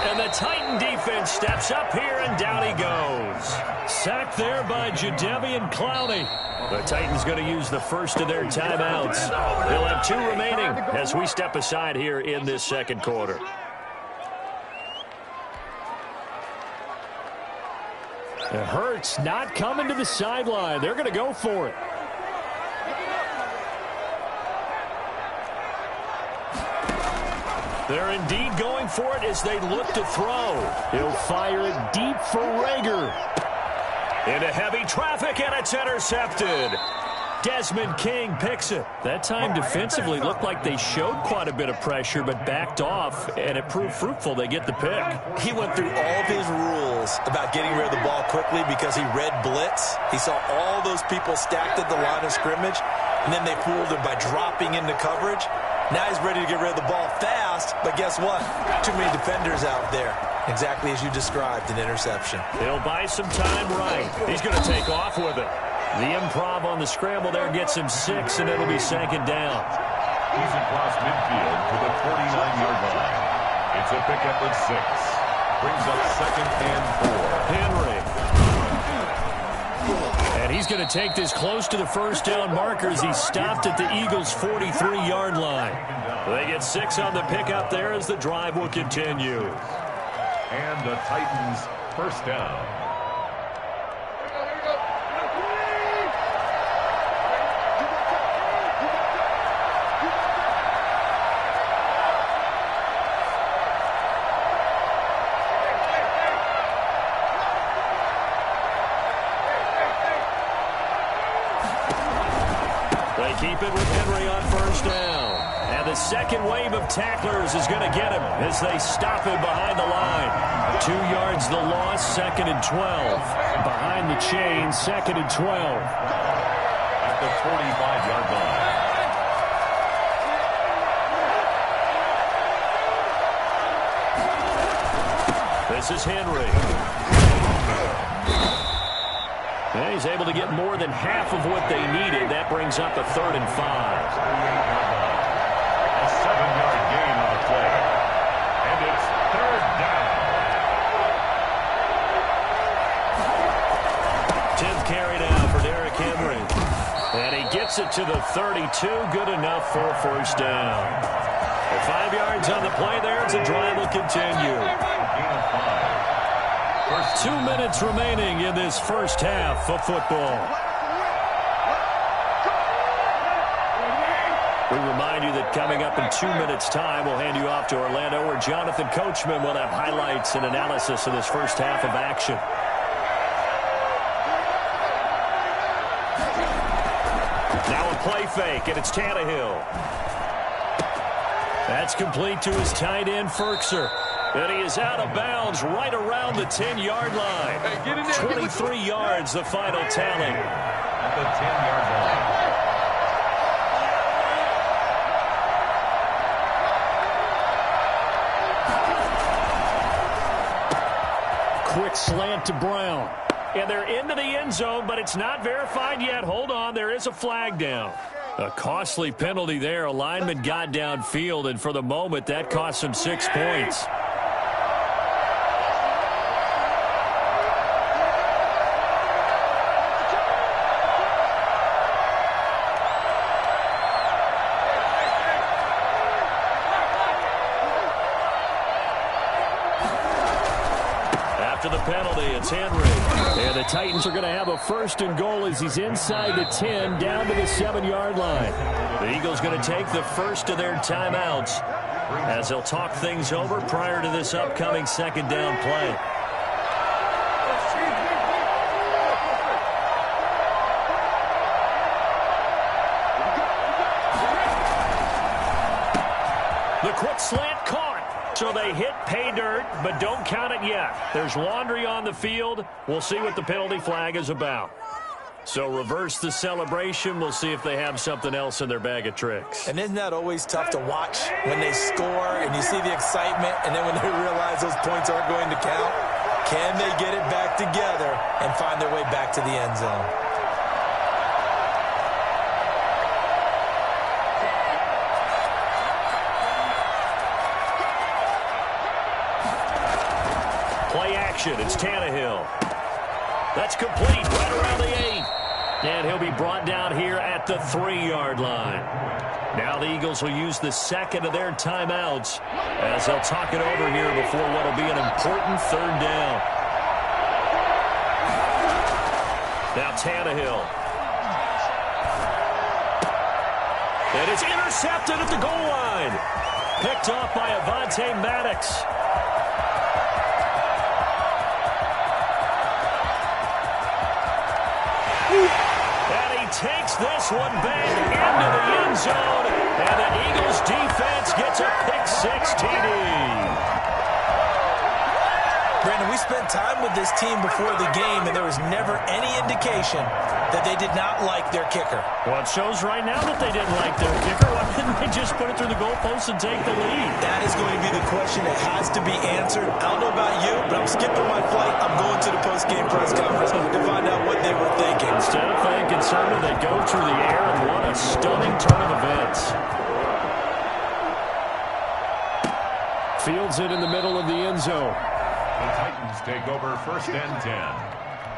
And the Titan defense steps up here, and down he goes. Sacked there by Jadeveon Clowney. The Titans going to use the first of their timeouts. They'll have 2 remaining as we step aside here in this second quarter. It hurts not coming to the sideline. They're going to go for it. They're indeed going for it as they look to throw. He'll fire it deep for Rager. Into heavy traffic, and it's intercepted. Desmond King picks it. That time defensively looked like they showed quite a bit of pressure, but backed off, and it proved fruitful. They get the pick. He went through all of his rules about getting rid of the ball quickly because he read blitz. He saw all those people stacked at the line of scrimmage, and then they fooled him by dropping into coverage. Now he's ready to get rid of the ball fast, but guess what? Too many defenders out there. Exactly as you described, an interception. He'll buy some time right. He's going to take off with it. The improv on the scramble there gets him 6, and it'll be 2nd down. He's across midfield to the 49-yard line. It's a pickup of 6. Brings up 2nd and 4. Henry. And he's going to take this close to the first down markers. He stopped at the Eagles' 43-yard line. They get 6 on the pickup there as the drive will continue. And the Titans first down. They keep it with Henry on first down. And the second wave of tacklers is going to get him as they stop him behind the line. 2 yards the loss, 2nd and 12. Behind the chain, 2nd and 12. At the 45-yard line. This is Henry. And he's able to get more than half of what they needed. That brings up a 3rd and 5. A 7-yard gain on the play. And it's 3rd down. 10th carry now for Derrick Henry. And he gets it to the 32. Good enough for a 1st down. 5 yards on the play there as the drive will continue. 2 minutes remaining in this first half of football. We remind you that coming up in 2 minutes' time, we'll hand you off to Orlando, where Jonathan Coachman will have highlights and analysis of this first half of action. Now a play fake, and it's Tannehill. That's complete to his tight end, Ferkser. And he is out of bounds right around the 10-yard line. 23 yards, the final tally. At the 10-yard line. Quick slant to Brown. And they're into the end zone, but it's not verified yet. Hold on, there is a flag down. A costly penalty there. A lineman got downfield, and for the moment, that cost him 6 points. After the penalty, it's Henry. And the Titans are going to have a 1st and goal as he's inside the 10 down to the 7-yard line. The Eagles going to take the first of their timeouts as they'll talk things over prior to this upcoming 2nd down play. The quick slant caught. So they hit pay dirt, but don't count it yet. There's laundry on the field. We'll see what the penalty flag is about. So reverse the celebration. We'll see if they have something else in their bag of tricks. And isn't that always tough to watch when they score and you see the excitement, and then when they realize those points aren't going to count? Can they get it back together and find their way back to the end zone? It's Tannehill. That's complete right around the 8. And he'll be brought down here at the 3-yard line. Now the Eagles will use the 2nd of their timeouts as they'll talk it over here before what will be an important 3rd down. Now Tannehill. And it's intercepted at the goal line. Picked off by Avonte Maddox. And he takes this one back into the end zone. And the Eagles defense gets a pick-6 TD. Brandon, we spent time with this team before the game, and there was never any indication that they did not like their kicker. Well, it shows right now that they didn't like their kicker. Why didn't they just put it through the goalpost and take the lead? That is going to be the question that has to be answered. I don't know about you, but I'm skipping my flight. I'm going to the post-game press conference to find out what they were thinking. Instead of thinking something, they go through the air, and what a stunning turn of events. Fields it in the middle of the end zone. The Titans take over 1st and 10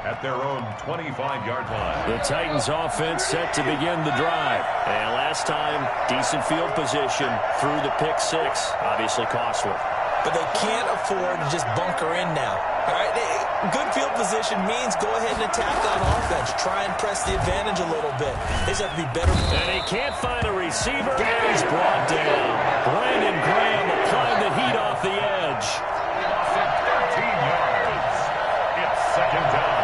at their own 25-yard line. The Titans offense set to begin the drive. And last time, decent field position through the pick-6. Obviously costly. But they can't afford to just bunker in now. All right, good field position means go ahead and attack on offense. Try and press the advantage a little bit. They just have to be better. And he can't find a receiver, and he's brought down. Brandon Graham applying the heat off the edge. 13 yards. It's 2nd down.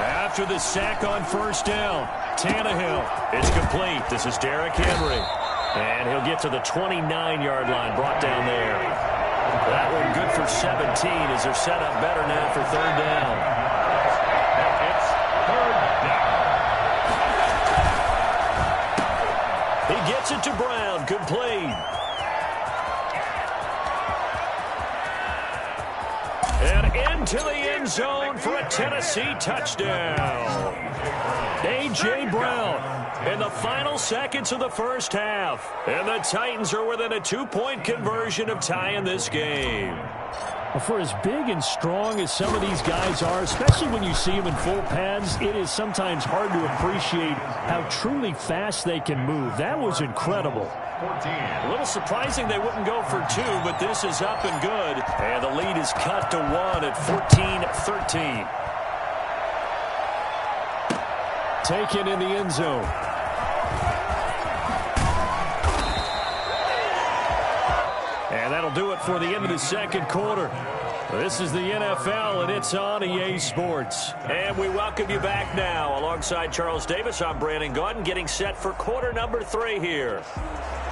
After the the sack on first down. Tannehill. It's complete. This is Derrick Henry. And he'll get to the 29-yard line, brought down there. That one good for 17 as they're set up better now for third down. It's third down. He gets it to Brown, complete. And into the end zone for a Tennessee touchdown. A.J. Brown in the final seconds of the first half. And the Titans are within a 2-point conversion of tying this game. Well, for as big and strong as some of these guys are, especially when you see them in full pads, it is sometimes hard to appreciate how truly fast they can move. That was incredible. 14. A little surprising they wouldn't go for 2, but this is up and good. And the lead is cut to 1 at 14-13. Taken in the end zone. And that'll do it for the end of the second quarter. This is the NFL, and it's on EA Sports. And we welcome you back now. Alongside Charles Davis, I'm Brandon Gaudin, getting set for quarter number 3 here.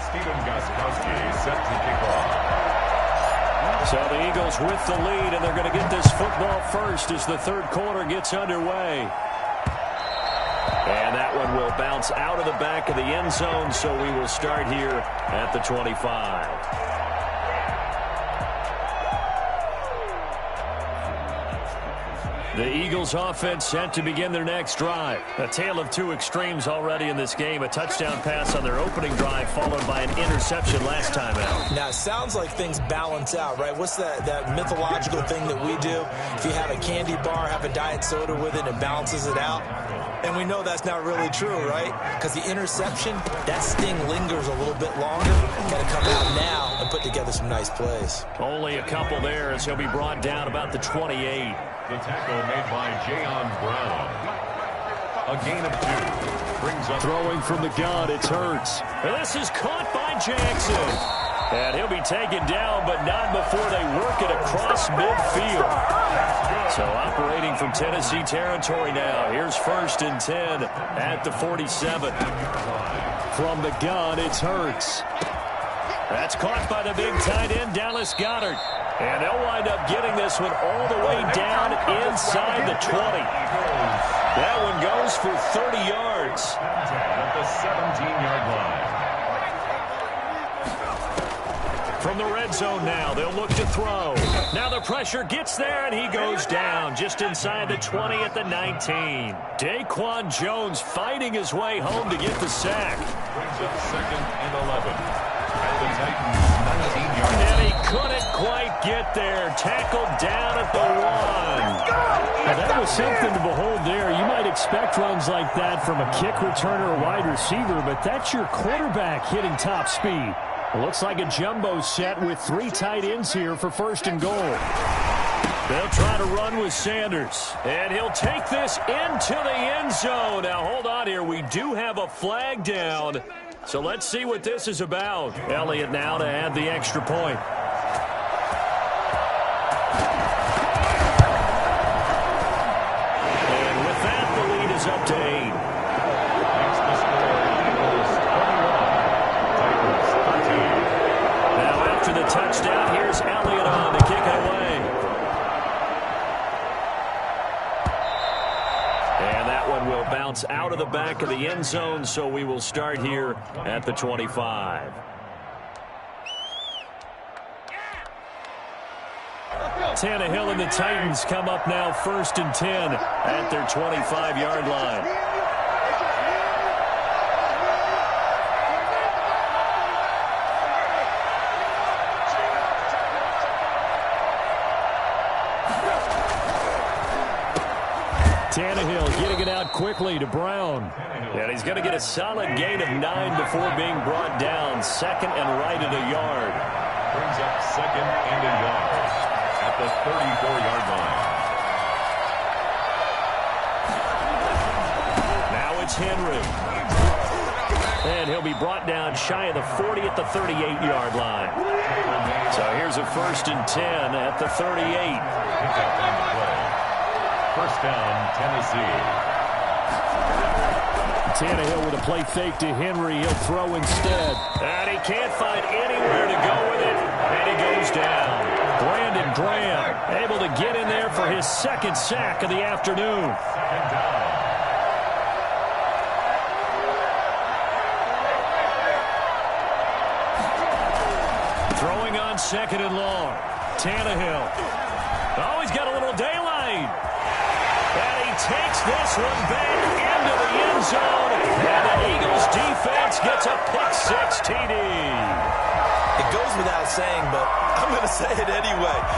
Stephen Gostkowski set to kick off. So the Eagles with the lead, and they're going to get this football first as the third quarter gets underway. And that one will bounce out of the back of the end zone, so we will start here at the 25. The Eagles offense set to begin their next drive. A tale of two extremes already in this game. A touchdown pass on their opening drive followed by an interception last time out. Now, it sounds like things balance out, right? What's that mythological thing that we do? If you have a candy bar, have a diet soda with it, it balances it out. And we know that's not really true, right? Because the interception, that sting lingers a little bit longer. Got to come out now and put together some nice plays. Only a couple there as he'll be brought down about the 28. The tackle made by Jayon Brown. A gain of 2. Brings up throwing from the gun. It's Hurts. And this is caught by Jackson. And he'll be taken down, but not before they work it across midfield. So operating from Tennessee territory now. Here's 1st and 10 at the 47. From the gun, it's Hurts. That's caught by the big tight end, Dallas Goedert. And they'll wind up getting this one all the way down inside the 20. That one goes for 30 yards. At the 17-yard line. From the red zone now, they'll look to throw. Now the pressure gets there, and he goes down just inside the 20 at the 19. Daquan Jones fighting his way home to get the sack. Brings up 2nd and 11. At the Titans' 19-yard line. And he couldn't quite get there. Tackled down at the 1. Now that was something to behold there. You might expect runs like that from a kick returner or wide receiver, but that's your quarterback hitting top speed. It looks like a jumbo set with 3 tight ends here for 1st and goal. They'll try to run with Sanders. And he'll take this into the end zone. Now, hold on here. We do have a flag down. So let's see what this is about. Elliott now to add the extra point. And with that, the lead is up to 8. Makes the score Eagles 21, Titans 13. Now after the touchdown, here's Elliott on to kick it away. And that one will bounce out of the back of the end zone, so we will start here at the 25. Tannehill and the Titans come up now 1st and 10 at their 25-yard line. Tannehill getting it out quickly to Brown. And he's going to get a solid gain of 9 before being brought down. 2nd and right at a yard. Brings up 2nd and a yard at the 34-yard line. Now it's Henry. And he'll be brought down shy of the 40 at the 38-yard line. So here's a 1st and 10 at the 38. First down, Tennessee. Tannehill with a play fake to Henry. He'll throw instead. And he can't find anywhere to go with it. And he goes down. Brandon Graham able to get in there for his second sack of the afternoon. Throwing on second and long. Tannehill. Oh, he's got a little daylight. And he takes this one back into the end zone. And the Eagles defense gets a pick-6 TD. It goes without saying, but I'm going to say it anyway.